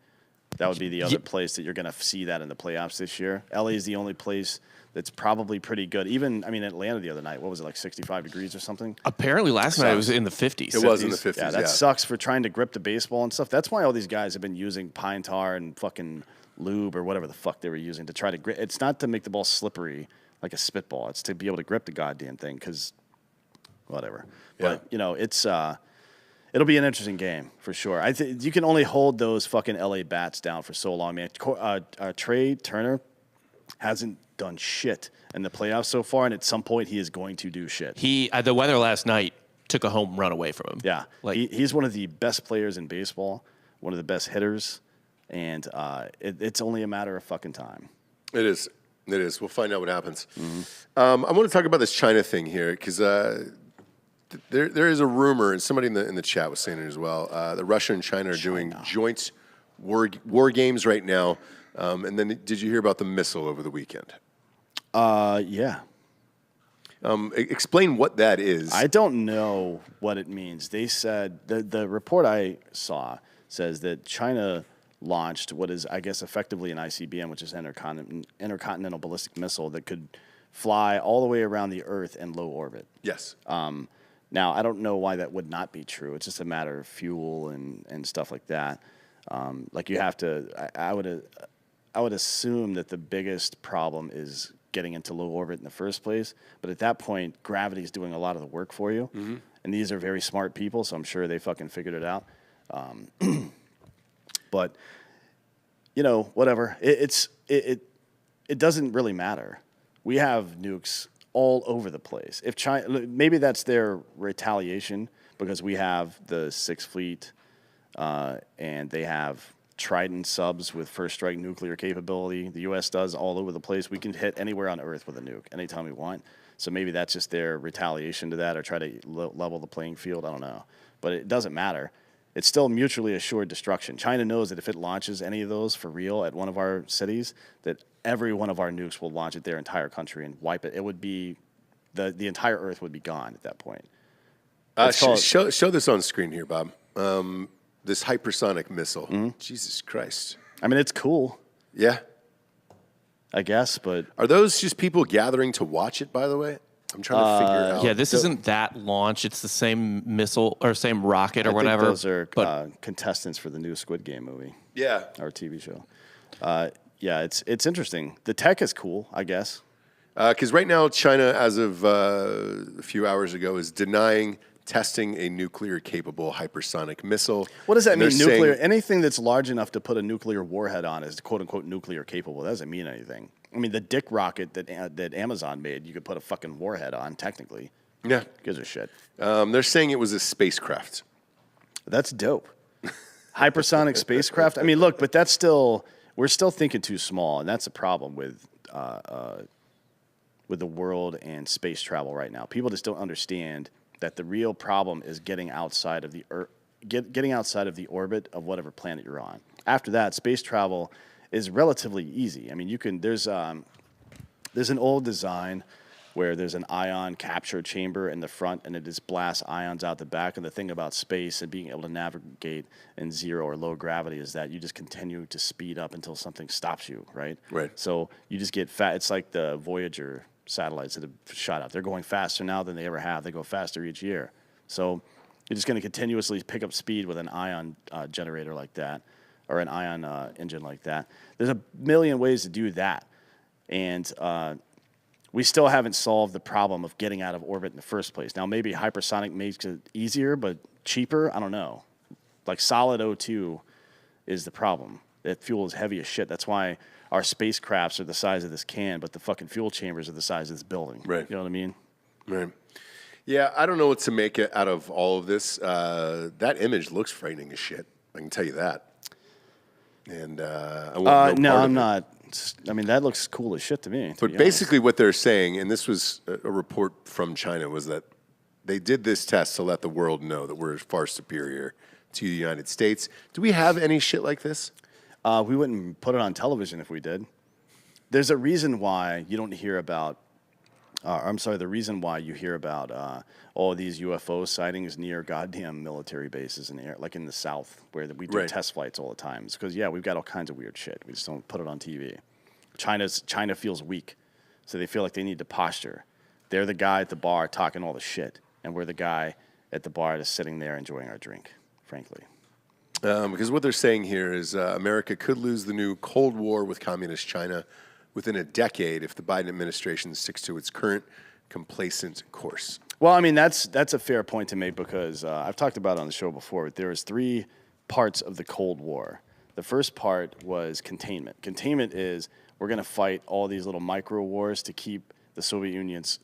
That would be the other place that you're going to see that in the playoffs this year. LA is the only place that's probably pretty good. Even, Atlanta the other night, what was it, like 65 degrees or something? Apparently last night it was in the 50s. It was in the 50s, Yeah, that sucks for trying to grip the baseball and stuff. That's why all these guys have been using pine tar and fucking lube or whatever the fuck they were using to try to grip. It's not to make the ball slippery like a spitball. It's to be able to grip the goddamn thing because whatever. Yeah. But, it's it'll be an interesting game for sure. I think you can only hold those fucking LA bats down for so long, man. Trey Turner hasn't done shit in the playoffs so far, and at some point he is going to do shit. The weather last night took a home run away from him. Yeah, he's one of the best players in baseball, one of the best hitters, and it's only a matter of fucking time. It is. We'll find out what happens. I want to talk about this China thing here because there is a rumor, and somebody in the chat was saying it as well, that Russia and China are doing joint war games right now. And then did you hear about the missile over the weekend? Yeah. Explain what that is. I don't know what it means. They said, the report I saw says that China launched what is, I guess, effectively an ICBM, which is an intercontinental ballistic missile that could fly all the way around the Earth in low orbit. Yes. Now, I don't know why that would not be true. It's just a matter of fuel and stuff like that. Like you have to, I would assume that the biggest problem is getting into low orbit in the first place. But at that point, gravity is doing a lot of the work for you. Mm-hmm. And these are very smart people, so I'm sure they fucking figured it out. But, whatever. It doesn't really matter. We have nukes all over the place. If China, maybe that's their retaliation because we have the Sixth Fleet and they have Trident subs with first strike nuclear capability. The U.S. does all over the place. We can hit anywhere on Earth with a nuke anytime we want. So maybe that's just their retaliation to that or try to level the playing field. I don't know. But it doesn't matter. It's still mutually assured destruction. China knows that if it launches any of those for real at one of our cities, that every one of our nukes will launch at their entire country and wipe it. It would be, the entire Earth would be gone at that point. Show this on screen here, Bob. This hypersonic missile. Mm-hmm. Jesus Christ. It's cool. Yeah. I guess, but... Are those just people gathering to watch it, by the way? I'm trying to figure it out. Yeah, this isn't that launch. It's the same missile or same rocket or whatever. Those are contestants for the new Squid Game movie. Yeah. Our TV show. Yeah, it's interesting. The tech is cool, I guess. Because right now, China, as of a few hours ago, is denying testing a nuclear-capable hypersonic missile. What does that mean, nuclear? Anything that's large enough to put a nuclear warhead on is quote-unquote nuclear-capable. That doesn't mean anything. The Dick rocket that Amazon made, you could put a fucking warhead on, technically. Yeah. Who gives a shit? They're saying it was a spacecraft. That's dope. Hypersonic spacecraft? Look, but that's still... We're still thinking too small, and that's a problem with the world and space travel right now. People just don't understand that the real problem is getting outside of the getting outside of the orbit of whatever planet you're on. After that, space travel is relatively easy. There's an old design where there's an ion capture chamber in the front, and it just blasts ions out the back. And the thing about space and being able to navigate in zero or low gravity is that you just continue to speed up until something stops you, right? Right. So you just get fat. It's like the Voyager satellites that have shot out. They're going faster now than they ever have. They go faster each year. So you're just going to continuously pick up speed with an ion generator like that, or an ion engine like that. There's a million ways to do that. And we still haven't solved the problem of getting out of orbit in the first place. Now, maybe hypersonic makes it easier, but cheaper? I don't know. Like solid O2 is the problem. That fuel is heavy as shit. That's why our spacecrafts are the size of this can, but the fucking fuel chambers are the size of this building. Right. You know what I mean? Right. Yeah, I don't know what to make out of all of this. That image looks frightening as shit. I can tell you that. And I won't no, I'm not. That looks cool as shit to me. But basically what they're saying, and this was a report from China, was that they did this test to let the world know that we're far superior to the United States. Do we have any shit like this? We wouldn't put it on television if we did. There's a reason why you don't hear about I'm sorry, the reason why you hear about all these UFO sightings near goddamn military bases in the air, like in the South, where we do test flights all the time, is because, we've got all kinds of weird shit. We just don't put it on TV. China feels weak, so they feel like they need to posture. They're the guy at the bar talking all the shit, and we're the guy at the bar just sitting there enjoying our drink, frankly. Because what they're saying here is America could lose the new Cold War with communist China within a decade if the Biden administration sticks to its current complacent course. Well, I mean, that's a fair point to make because I've talked about it on the show before. But there was 3 parts of the Cold War. The first part was containment. Containment is we're going to fight all these little micro wars to keep the Soviet Union's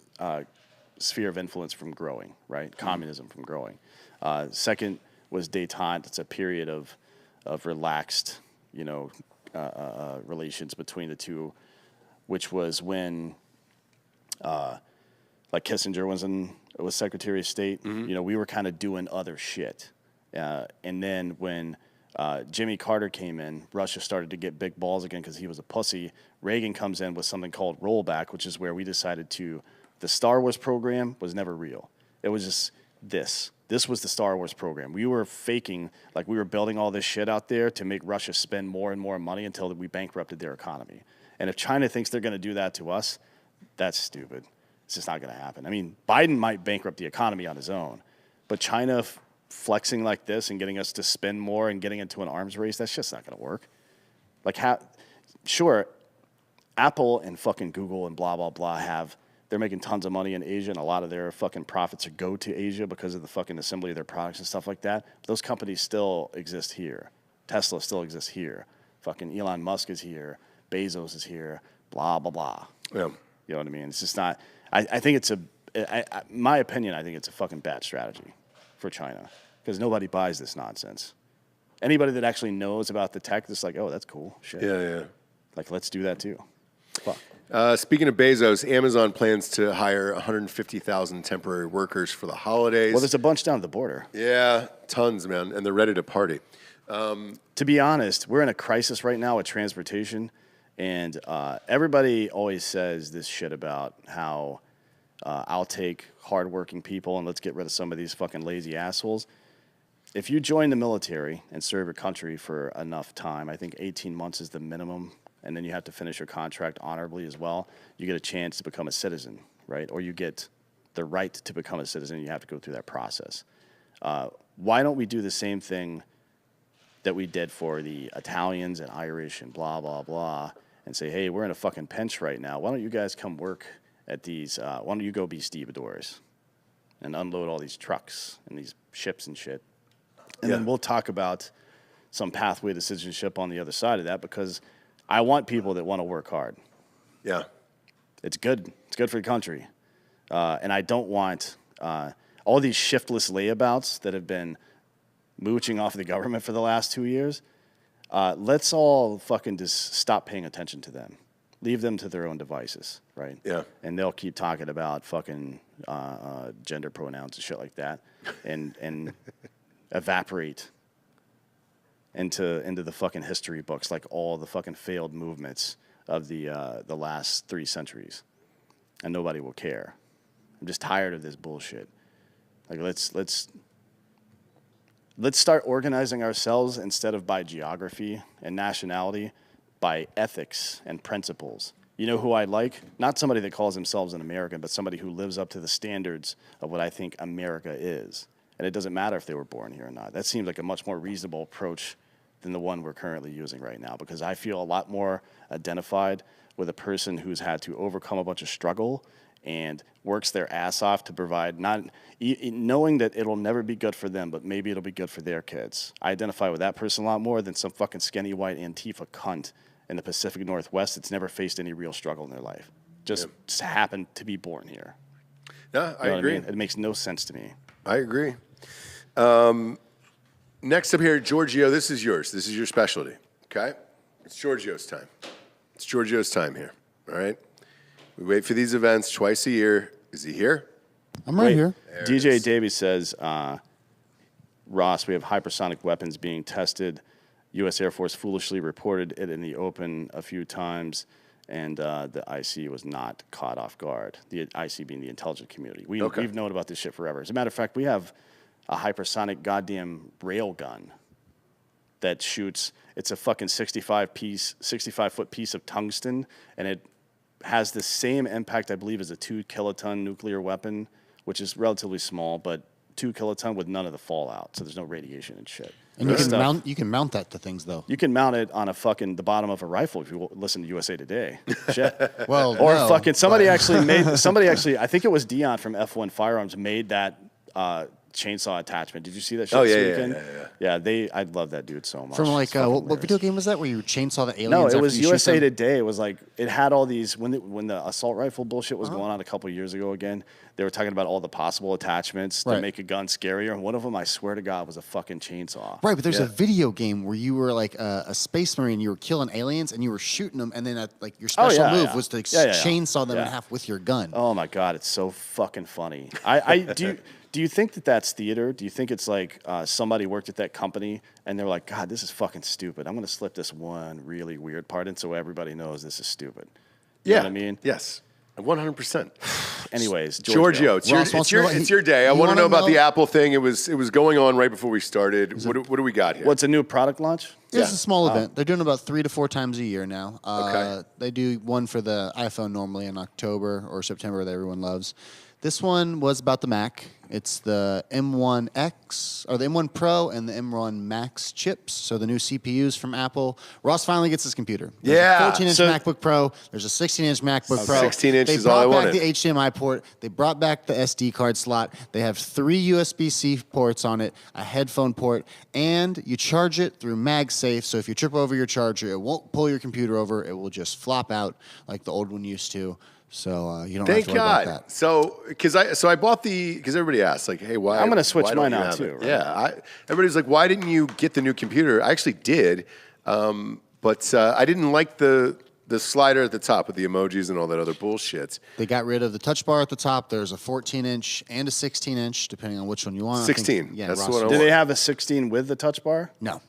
sphere of influence from growing, right? Communism from growing. Second was détente. It's a period of relaxed, relations between the two, which was when, like Kissinger was Secretary of State. We were kind of doing other shit. And then when Jimmy Carter came in, Russia started to get big balls again because he was a pussy. Reagan comes in with something called rollback, which is where we decided the Star Wars program was never real. It was just this. This was the Star Wars program. We were faking, like we were building all this shit out there to make Russia spend more and more money until we bankrupted their economy. And if China thinks they're going to do that to us, that's stupid. It's just not going to happen. I mean, Biden might bankrupt the economy on his own, but China flexing like this and getting us to spend more and getting into an arms race, that's just not going to work. Like, sure, Apple and fucking Google and blah, blah, blah they're making tons of money in Asia, and a lot of their fucking profits go to Asia because of the fucking assembly of their products and stuff like that. But those companies still exist here. Tesla still exists here. Fucking Elon Musk is here. Bezos is here. Blah, blah, blah. Yeah. You know what I mean? It's just not... I think it's my opinion, I think it's a fucking bad strategy for China because nobody buys this nonsense. Anybody that actually knows about the tech, it's like, oh, that's cool. Shit. Yeah. Like, let's do that too. Fuck. Speaking of Bezos, Amazon plans to hire 150,000 temporary workers for the holidays. Well, there's a bunch down at the border. Yeah, tons, man, and they're ready to party. To be honest, we're in a crisis right now with transportation, and everybody always says this shit about how I'll take hardworking people and let's get rid of some of these fucking lazy assholes. If you join the military and serve your country for enough time, I think 18 months is the minimum, and then you have to finish your contract honorably as well, you get a chance to become a citizen, right? Or you get the right to become a citizen, you have to go through that process. Why don't we do the same thing that we did for the Italians and Irish and blah, blah, blah, and say, hey, we're in a fucking pinch right now. Why don't you guys come work at these, why don't you go be stevedores and unload all these trucks and these ships and shit? And then we'll talk about some pathway to citizenship on the other side of that because I want people that want to work hard. Yeah. It's good. It's good for the country. And I don't want all these shiftless layabouts that have been mooching off of the government for the last 2 years. Let's all fucking just stop paying attention to them. Leave them to their own devices, right? Yeah. And they'll keep talking about fucking gender pronouns and shit like that and evaporate into the fucking history books like all the fucking failed movements of the last 3 centuries. And nobody will care. I'm just tired of this bullshit. Like let's start organizing ourselves instead of by geography and nationality, by ethics and principles. You know who I like? Not somebody that calls themselves an American, but somebody who lives up to the standards of what I think America is. And it doesn't matter if they were born here or not. That seems like a much more reasonable approach than the one we're currently using right now, because I feel a lot more identified with a person who's had to overcome a bunch of struggle and works their ass off to provide, not knowing that it'll never be good for them, but maybe it'll be good for their kids. I identify with that person a lot more than some fucking skinny white Antifa cunt in the Pacific Northwest that's never faced any real struggle in their life. Just happened to be born here. Yeah, I agree. I mean? It makes no sense to me. I agree. Next up here, Giorgio, this is yours. This is your specialty, okay? It's Giorgio's time. It's Giorgio's time here, all right? We wait for these events twice a year. Is he here? I'm right here. DJ Davey says, Ross, we have hypersonic weapons being tested. U.S. Air Force foolishly reported it in the open a few times, and the IC was not caught off guard. The IC being the intelligence community. We've known about this shit forever. As a matter of fact, we have a hypersonic goddamn rail gun that shoots. It's a fucking 65-foot piece of tungsten, and it has the same impact, I believe, as a 2-kiloton nuclear weapon, which is relatively small, but 2 kiloton with none of the fallout, so there's no radiation and shit. And you can mount that to things though. You can mount it on the bottom of a rifle if you listen to USA Today. Shit. Well, Or no, fucking somebody actually, I think it was Dion from F1 Firearms made that chainsaw attachment. Did you see that shit this weekend? Yeah. I love that dude so much. From like what video game was that where you chainsaw the aliens? No, it after was you shoot USA them? Today. It was like it had all these when the assault rifle bullshit was going on a couple years ago again. They were talking about all the possible attachments to make a gun scarier, and one of them, I swear to God, was a fucking chainsaw. Right, but there's a video game where you were like a space marine, you were killing aliens, and you were shooting them, and then like your special move was to chainsaw them in half with your gun. Oh my God, it's so fucking funny. Do you think that that's theater? Do you think it's like somebody worked at that company and they're like, God, this is fucking stupid. I'm going to slip this one really weird part in so everybody knows this is stupid. You know what I mean? Yes. 100%. Anyways, Giorgio, it's your day. I want to know about the Apple thing. It was going on right before we started. What do we got here? What's a new product launch? It's a small event. They're doing about 3 to 4 times a year now. Okay. They do one for the iPhone normally in October or September that everyone loves. This one was about the Mac. It's the M1X, or the M1 Pro and the M1 Max chips, so the new CPUs from Apple. Ross finally gets his computer. There's a 14-inch MacBook Pro. There's a 16-inch MacBook Pro. 16-inch is all I wanted. They brought back the HDMI port. They brought back the SD card slot. They have 3 USB-C ports on it, a headphone port, and you charge it through MagSafe, so if you trip over your charger, it won't pull your computer over. It will just flop out like the old one used to. So you don't have to worry about that. So because I bought because everybody asks like, hey, why? I'm going to switch mine out too. Right? Yeah, everybody's like, why didn't you get the new computer? I actually did, but I didn't like the slider at the top with the emojis and all that other bullshit. They got rid of the touch bar at the top. There's a 14-inch and a 16-inch, depending on which one you want. 16. That's what I want. Do they have a 16 with the touch bar? No.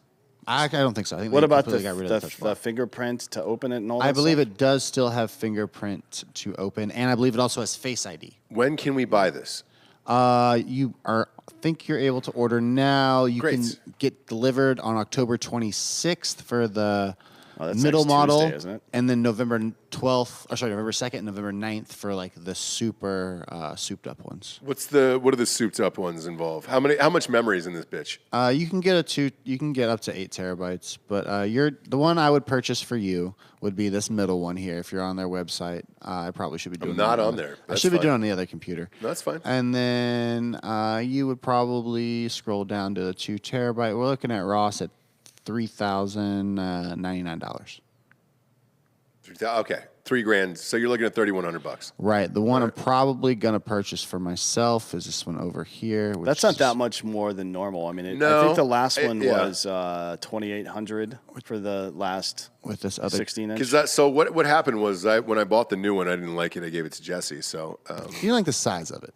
I don't think so. I think what about got rid of the fingerprint to open it and all that I believe stuff? it does still have fingerprint to open, and I believe it also has Face ID. When can we buy this? Think you're able to order now. You Great. can get delivered on October 26th for the that's middle next model, Tuesday, isn't it? and then November 2nd and November 9th for like the super souped up ones. What are the souped up ones involve? How much memory is in this bitch? You can get up to 8 terabytes, but the one I would purchase for you would be this middle one here. If you're on their website, I probably should be doing. I'm not that on there. I should be doing it on the other computer. That's fine. And then you would probably scroll down to the 2 terabyte. We're looking at Ross at $3,099. Okay, $3,000. So you're looking at $3,100. Right. The one I'm probably gonna purchase for myself is this one over here. Which That's not is- that much more than normal. I mean, No, I think the last one yeah. was 2,800 for the last with this other 16-inch. Because so what happened was when I bought the new one, I didn't like it. I gave it to Jesse. So You like the size of it.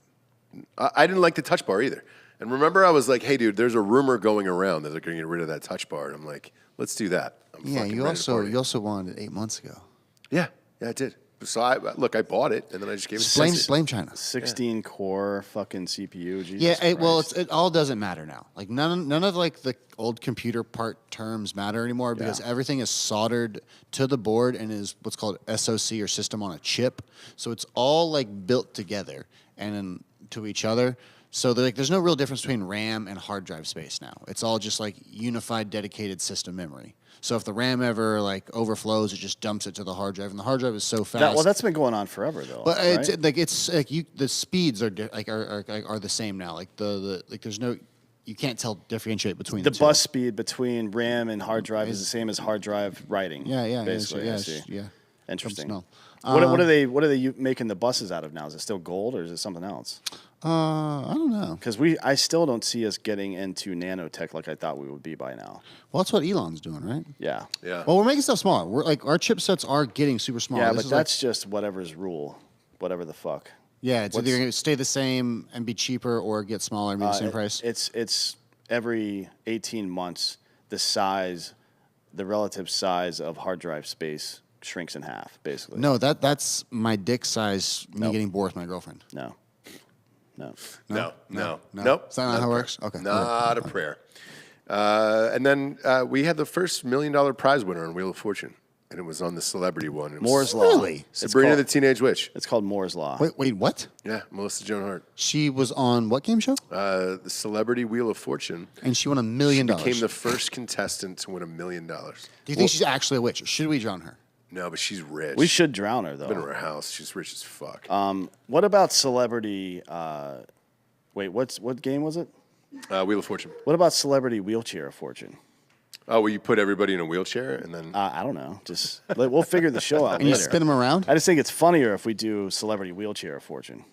I didn't like the touch bar either. And remember, I was like, hey, dude, there's a rumor going around that they're going to get rid of that touch bar. And I'm like, let's do that. Yeah. You also wanted it 8 months ago. Yeah, I did. So I bought it, and then I just gave it to Jesse. Blame China. 16 core fucking CPU. Jesus Yeah, Christ. it all doesn't matter now. Like none of like the old computer part terms matter anymore because everything is soldered to the board and is what's called SoC or system on a chip. So it's all like built together and to each other. So there's no real difference between RAM and hard drive space now. It's all just like unified, dedicated system memory. So if the RAM ever like overflows, it just dumps it to the hard drive, and the hard drive is so fast. That's been going on forever though. But right? it's like the speeds are the same now. Like there's no, you can't differentiate between the two. bus speed between RAM and hard drive is the same as hard drive writing. Yeah, basically. I see. yeah. Interesting. No. What are they making the buses out of now? Is it still gold or is it something else? I don't know. Because I still don't see us getting into nanotech like I thought we would be by now. Well, that's what Elon's doing, right? Yeah. Yeah. Well, we're making stuff smaller. We're like our chipsets are getting super small. Yeah, This but is that's just whatever's rule, whatever the fuck. yeah. It's either going to stay the same and be cheaper, or get smaller and be the same price. It's every 18 months the relative size of hard drive space shrinks in half, basically. No, that's my dick size. Me getting bored with my girlfriend. No. No. No. Nope. Is that not how it works? Okay. Not a prayer. And then we had the first $1 million prize winner on Wheel of Fortune, and it was on the celebrity one. It was Moore's Law. Really? Sabrina the Teenage Witch. It's called Moore's Law. Wait, what? Yeah, Melissa Joan Hart. She was on what game show? The Celebrity Wheel of Fortune. And she won $1 million. Became the first contestant to win $1 million. Do you think she's actually a witch, or should we drown her? No, but she's rich. We should drown her, though. Been to her house. She's rich as fuck. What about celebrity? What game was it? Wheel of Fortune. What about celebrity wheelchair of fortune? Oh, will you put everybody in a wheelchair and then? I don't know. Just we'll figure the show out And you later. spin them around? I just think it's funnier if we do celebrity wheelchair of fortune.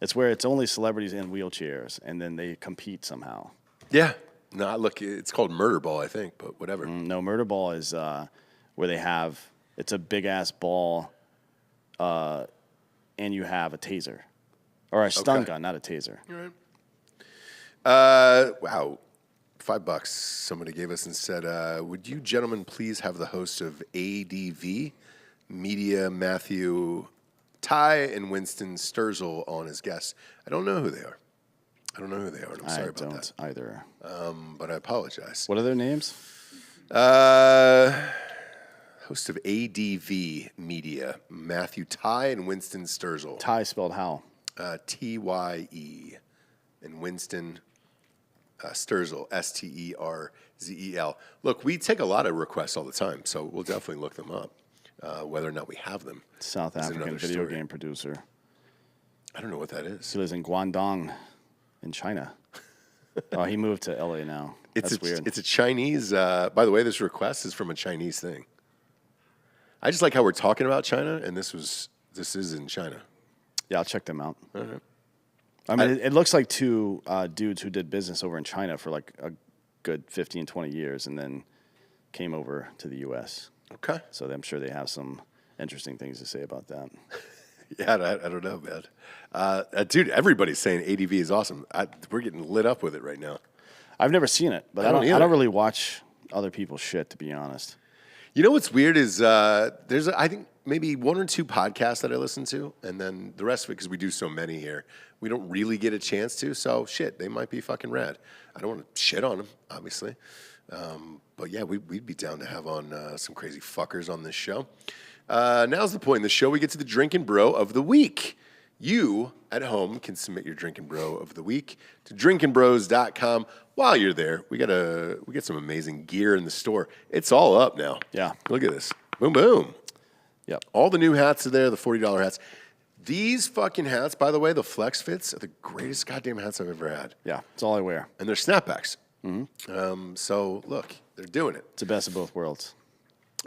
It's where it's only celebrities in wheelchairs, and then they compete somehow. Yeah. No, look, it's called Murder Ball, I think, but whatever. No, murder ball is where they have it's a big ass ball, and you have a taser, or a stun gun, not a taser. All right. Wow. $5 somebody gave us and said, would you gentlemen please have the host of ADV Media, Matthew Ty and Winston Sturzel on as guests? I don't know who they are. And I'm sorry about that. I don't either. But I apologize. What are their names? Host of ADV Media, Matthew Ty and Winston Sturzel. Ty spelled how? Tye. And Winston Sturzel, Sterzel. Look, we take a lot of requests all the time, so we'll definitely look them up. Whether or not we have them. South is African another video story. game producer. I don't know what that is. He lives in Guangdong, in China. Oh, he moved to LA now. That's weird. It's a Chinese. By the way, this request is from a Chinese thing. I just like how we're talking about China, and this is in China. Yeah, I'll check them out. All right. I mean, it looks like two dudes who did business over in China for like a good 15, 20 years and then came over to the U.S. Okay. So I'm sure they have some interesting things to say about that. Yeah, I don't know, man. Dude, everybody's saying ADV is awesome. We're getting lit up with it right now. I've never seen it, but I don't really watch other people's shit, to be honest. You know what's weird is there's, I think, maybe one or two podcasts that I listen to, and then the rest of it, because we do so many here, we don't really get a chance to. So, shit, they might be fucking rad. I don't want to shit on them, obviously. But, yeah, we'd be down to have on some crazy fuckers on this show. Now's the point in the show. We get to the Drinkin' Bro of the Week. You, at home, can submit your Drinkin' Bro of the Week to drinkinbros.com. While you're there, we get some amazing gear in the store. It's all up now. Yeah. Look at this. Boom, boom. Yep. All the new hats are there, the $40 hats. These fucking hats, by the way, the Flex Fits, are the greatest goddamn hats I've ever had. Yeah, it's all I wear. And they're snapbacks. Mm-hmm. So, look, they're doing it. It's the best of both worlds.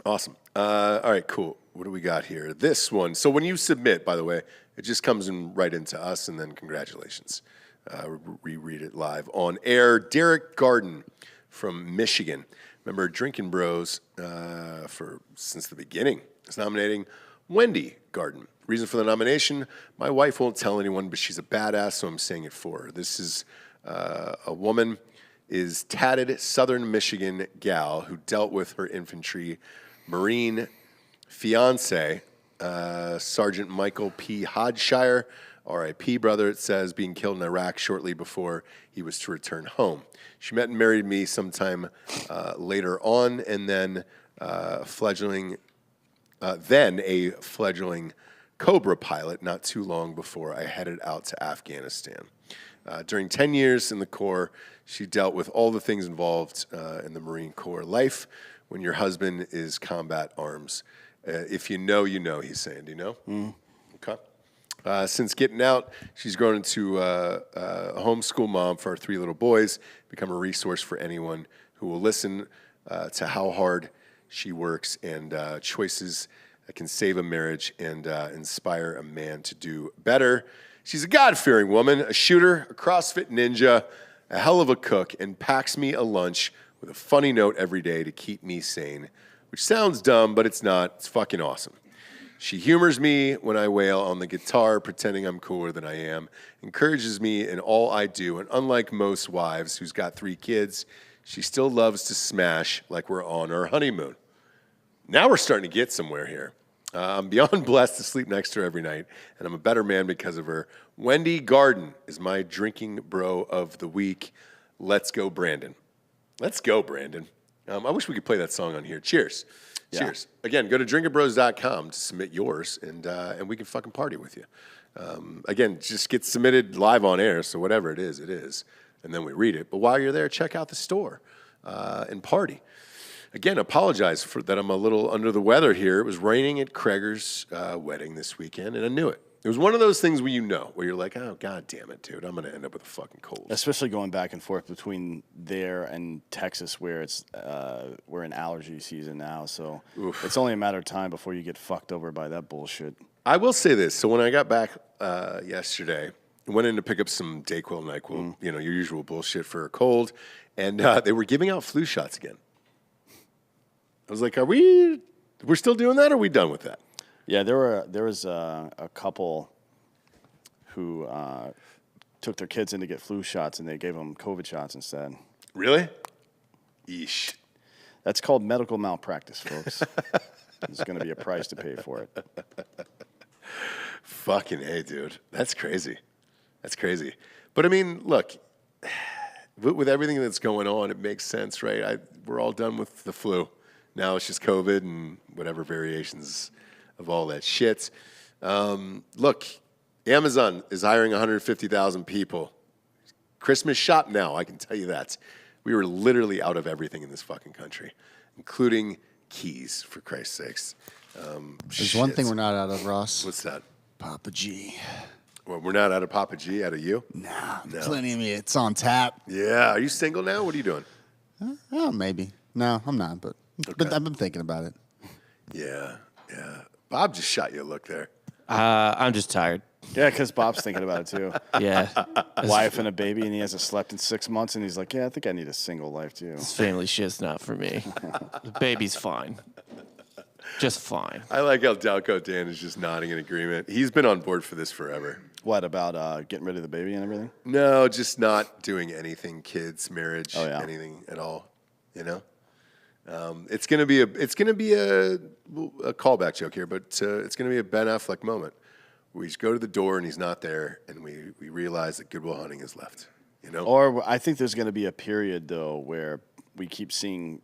Awesome. All right, cool. What do we got here? This one. So when you submit, by the way, it just comes right into us, and then congratulations. Reread it live on air. Derek Garden from Michigan. Remember, Drinkin' Bros since the beginning is nominating Wendy Garden. Reason for the nomination, my wife won't tell anyone, but she's a badass, so I'm saying it for her. This is a woman, is tatted Southern Michigan gal who dealt with her infantry Marine fiance, Sergeant Michael P. Hodshire, R.I.P. brother, it says, being killed in Iraq shortly before he was to return home. She met and married me sometime later on, and then a fledgling Cobra pilot not too long before I headed out to Afghanistan. During 10 years in the Corps, she dealt with all the things involved in the Marine Corps life when your husband is combat arms. If you know, you know, he's saying. Do you know? Okay. Since getting out, she's grown into a homeschool mom for our 3 little boys, become a resource for anyone who will listen to how hard she works and choices that can save a marriage and inspire a man to do better. She's a God-fearing woman, a shooter, a CrossFit ninja, a hell of a cook, and packs me a lunch with a funny note every day to keep me sane, which sounds dumb, but it's not. It's fucking awesome. She humors me when I wail on the guitar, pretending I'm cooler than I am, encourages me in all I do, and unlike most wives who's got 3 kids, she still loves to smash like we're on our honeymoon. Now we're starting to get somewhere here. I'm beyond blessed to sleep next to her every night, and I'm a better man because of her. Wendy Garden is my drinking bro of the week. Let's go, Brandon. Let's go, Brandon. I wish we could play that song on here. Cheers. Yeah. Cheers. Again, go to drinkinbros.com to submit yours, and we can fucking party with you. Again, just get submitted live on air, so whatever it is, and then we read it. But while you're there, check out the store and party. Again, apologize for that I'm a little under the weather here. It was raining at Kreger's wedding this weekend, and I knew it. It was one of those things where you're like, oh, God damn it, dude, I'm going to end up with a fucking cold. Especially going back and forth between there and Texas, where we're in allergy season now. So It's only a matter of time before you get fucked over by that bullshit. I will say this. So when I got back yesterday, I went in to pick up some Dayquil, NyQuil, your usual bullshit for a cold, and they were giving out flu shots again. I was like, we're still doing that, or are we done with that? Yeah, there was a couple who took their kids in to get flu shots, and they gave them COVID shots instead. Really? Yeesh. That's called medical malpractice, folks. There's going to be a price to pay for it. Fucking A, dude. That's crazy. That's crazy. But, I mean, look, with everything that's going on, it makes sense, right? We're all done with the flu. Now it's just COVID and whatever variations of all that shit. Look, Amazon is hiring 150,000 people. Christmas shop now, I can tell you that. We were literally out of everything in this fucking country, including keys, for Christ's sakes. There's one thing we're not out of, Ross. What's that? Papa G. Well, we're not out of Papa G, out of you? Nah, plenty of me. It's on tap. Yeah. Are you single now? What are you doing? Oh, maybe. No, I'm not, but I've been thinking about it. Yeah. Bob just shot you a look there. I'm just tired. Yeah, because Bob's thinking about it too. Yeah. Wife and a baby, and he hasn't slept in 6 months, and he's like, yeah, I think I need a single life too. This family shit's not for me. The baby's fine. Just fine. I like how Delco Dan is just nodding in agreement. He's been on board for this forever. What about getting rid of the baby and everything? No, just not doing anything, kids, marriage, anything at all. It's gonna be a callback joke here, but it's gonna be a Ben Affleck moment. We just go to the door and he's not there, and we realize that Goodwill Hunting is left. Or I think there's going to be a period though where we keep seeing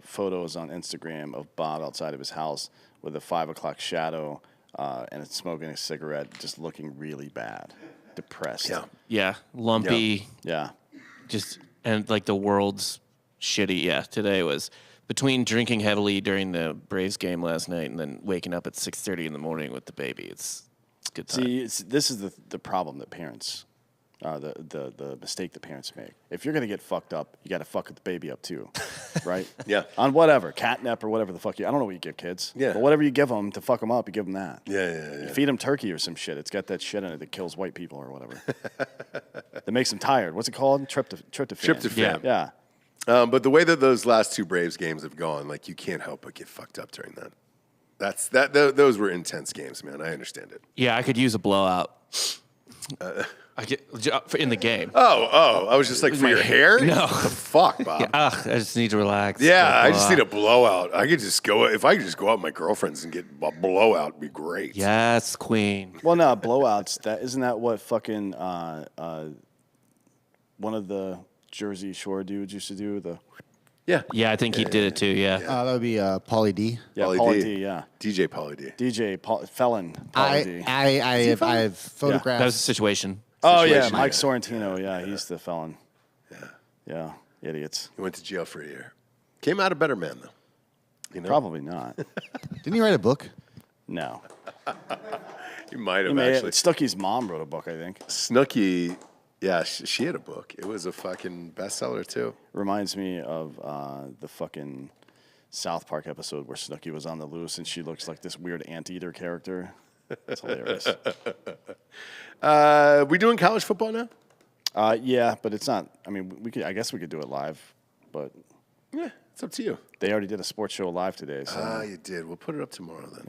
photos on Instagram of Bob outside of his house with a 5 o'clock shadow and smoking a cigarette, just looking really bad, depressed. Yeah. Lumpy. Yeah. And like the world's shitty. Yeah. Today was between drinking heavily during the Braves game last night and then waking up at 6:30 in the morning with the baby. It's a good time. See, this is the problem that parents, the mistake that parents make. If you're going to get fucked up, you got to fuck the baby up too, right? Yeah. On whatever, catnip or whatever the fuck I don't know what you give kids. Yeah. But whatever you give them to fuck them up, you give them that. Yeah. You feed them turkey or some shit. It's got that shit in it that kills white people or whatever. That makes them tired. What's it called? Tryptophan. Tryptophan. Yeah. But the way that those last two Braves games have gone, like you can't help but get fucked up during that. Those were intense games, man. I understand it. Yeah, I could use a blowout. I get in the game. Oh! I was just like, for your hair? No. What the fuck, Bob? I just need to relax. Yeah, I just need a blowout. I could just go. If I could just go out with my girlfriends and get a blowout, it'd be great. Yes, queen. Well, no, blowouts. Isn't that what fucking one of the Jersey Shore dudes used to do? Yeah, I think he did it too. Yeah. That would be Pauly D. Yeah, Pauly D. Yeah. DJ Pauly D. Felon Pauly D. I've photographed. That was the situation. Oh yeah, situation. Mike Sorrentino. Yeah, he's the felon. Yeah, idiots. He went to jail for a year. Came out a better man though. Probably not. Didn't he write a book? No. He might have actually. Stucky's mom wrote a book, I think. Snooki, yeah, she had a book. It was a fucking bestseller too. Reminds me of the fucking South Park episode where Snooki was on the loose and she looks like this weird anteater character. It's hilarious. We doing college football now? Yeah, but it's not. I mean, I guess we could do it live, but Yeah, it's up to you. they already did a sports show live today. So You did. We'll put it up tomorrow then.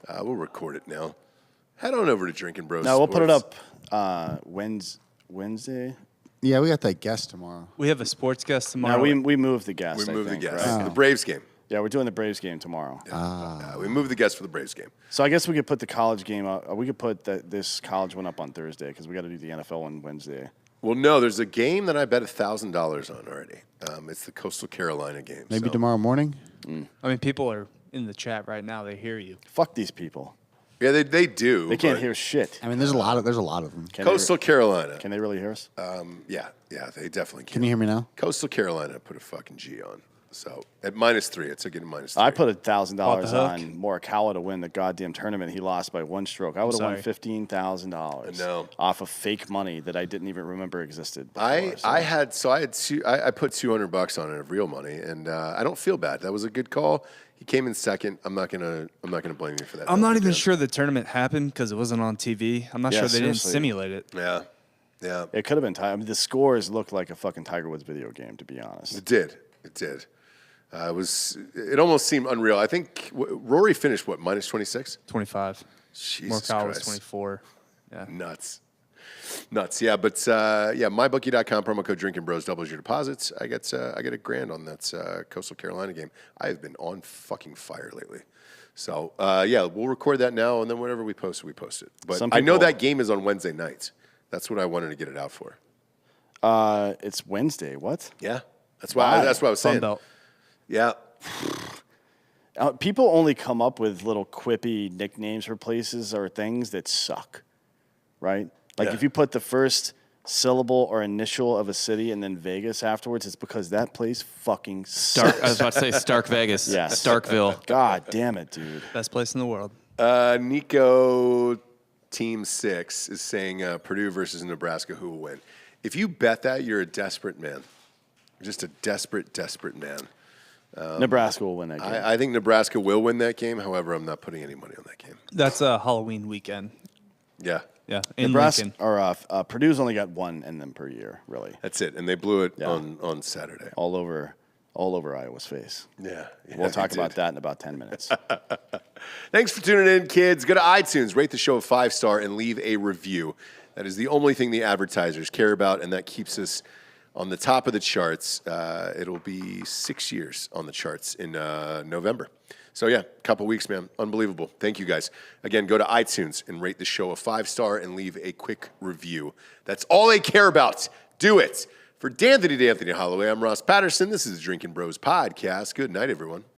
yeah. We'll record it now. Head on over to Drinkin' Bros. No, we'll put it Sports. up Wednesday. Yeah, we got that guest tomorrow. We have a sports guest tomorrow. No, we moved the guest. We moved the I think, guest. right? The Braves game. Yeah, we're doing the Braves game tomorrow. We moved the guests for the Braves game. So I guess we could put the college game up. We could put this college one up on Thursday because we got to do the NFL on Wednesday. Well, no, there's a game that I bet $1,000 on already. It's the Coastal Carolina game. Maybe tomorrow morning? I mean, people are in the chat right now. They hear you. Fuck these people. Yeah, they do. They can't but hear shit. I mean, there's a lot of them. Coastal Carolina. Can they really hear us? Yeah, they definitely can. Can you hear me now? Coastal Carolina put a fucking G on. So at -3, I took it at -3. I put $1,000 Bought the hook? on Morikawa to win the goddamn tournament. He lost by 1 stroke. I would have won Sorry. $15,000. No. Off of fake money that I didn't even remember existed. Before, I put $200 on it of real money, and I don't feel bad. That was a good call. He came in second. I'm not gonna blame you for that. I'm not even sure the tournament happened because it wasn't on TV. I'm not Yeah, sure they didn't seriously. simulate it. Yeah, It could have been. I mean, the scores looked like a fucking Tiger Woods video game, to be honest. it did. It almost seemed unreal. I think Rory finished -26. 25. Jesus Morikawa was Christ. 24. Yeah. Nuts. Yeah, but mybookie.com promo code Drinkin Bros doubles your deposits. I get $1,000 on that Coastal Carolina game. I have been on fucking fire lately. So we'll record that now, and then whenever we post it. But Some I know people- that game is on Wednesday nights. That's what I wanted to get it out for. It's Wednesday. What? Yeah, that's why I was Fun saying. belt. Yeah, People only come up with little quippy nicknames for places or things that suck, right? Like Yeah. if you put the first syllable or initial of a city and then Vegas afterwards, it's because that place fucking sucks. I was about to say Stark Vegas. Yes. Starkville. God damn it, dude. Best place in the world. Nico Team 6 is saying Purdue versus Nebraska, who will win? If you bet that, you're a desperate man. Just a desperate man. Nebraska will win that game. I think Nebraska will win that game. However, I'm not putting any money on that game. That's a Halloween weekend. Yeah, Yeah, in Nebraska Lincoln. or Purdue's only got one in them per year, really. that's it. And they blew it Yeah. on Saturday. All over Iowa's face. Yeah, We'll they talk did. about that in about 10 minutes. Thanks for tuning in, kids. Go to iTunes, rate the show a 5-star, and leave a review. That is the only thing the advertisers care about, and that keeps us on the top of the charts. It'll be 6 years on the charts in November. So, yeah, couple weeks, man. Unbelievable. Thank you, guys. Again, go to iTunes and rate the show a 5-star and leave a quick review. That's all they care about. Do it. For Dan Hollaway, I'm Ross Patterson. This is the Drinkin' Bros podcast. Good night, everyone.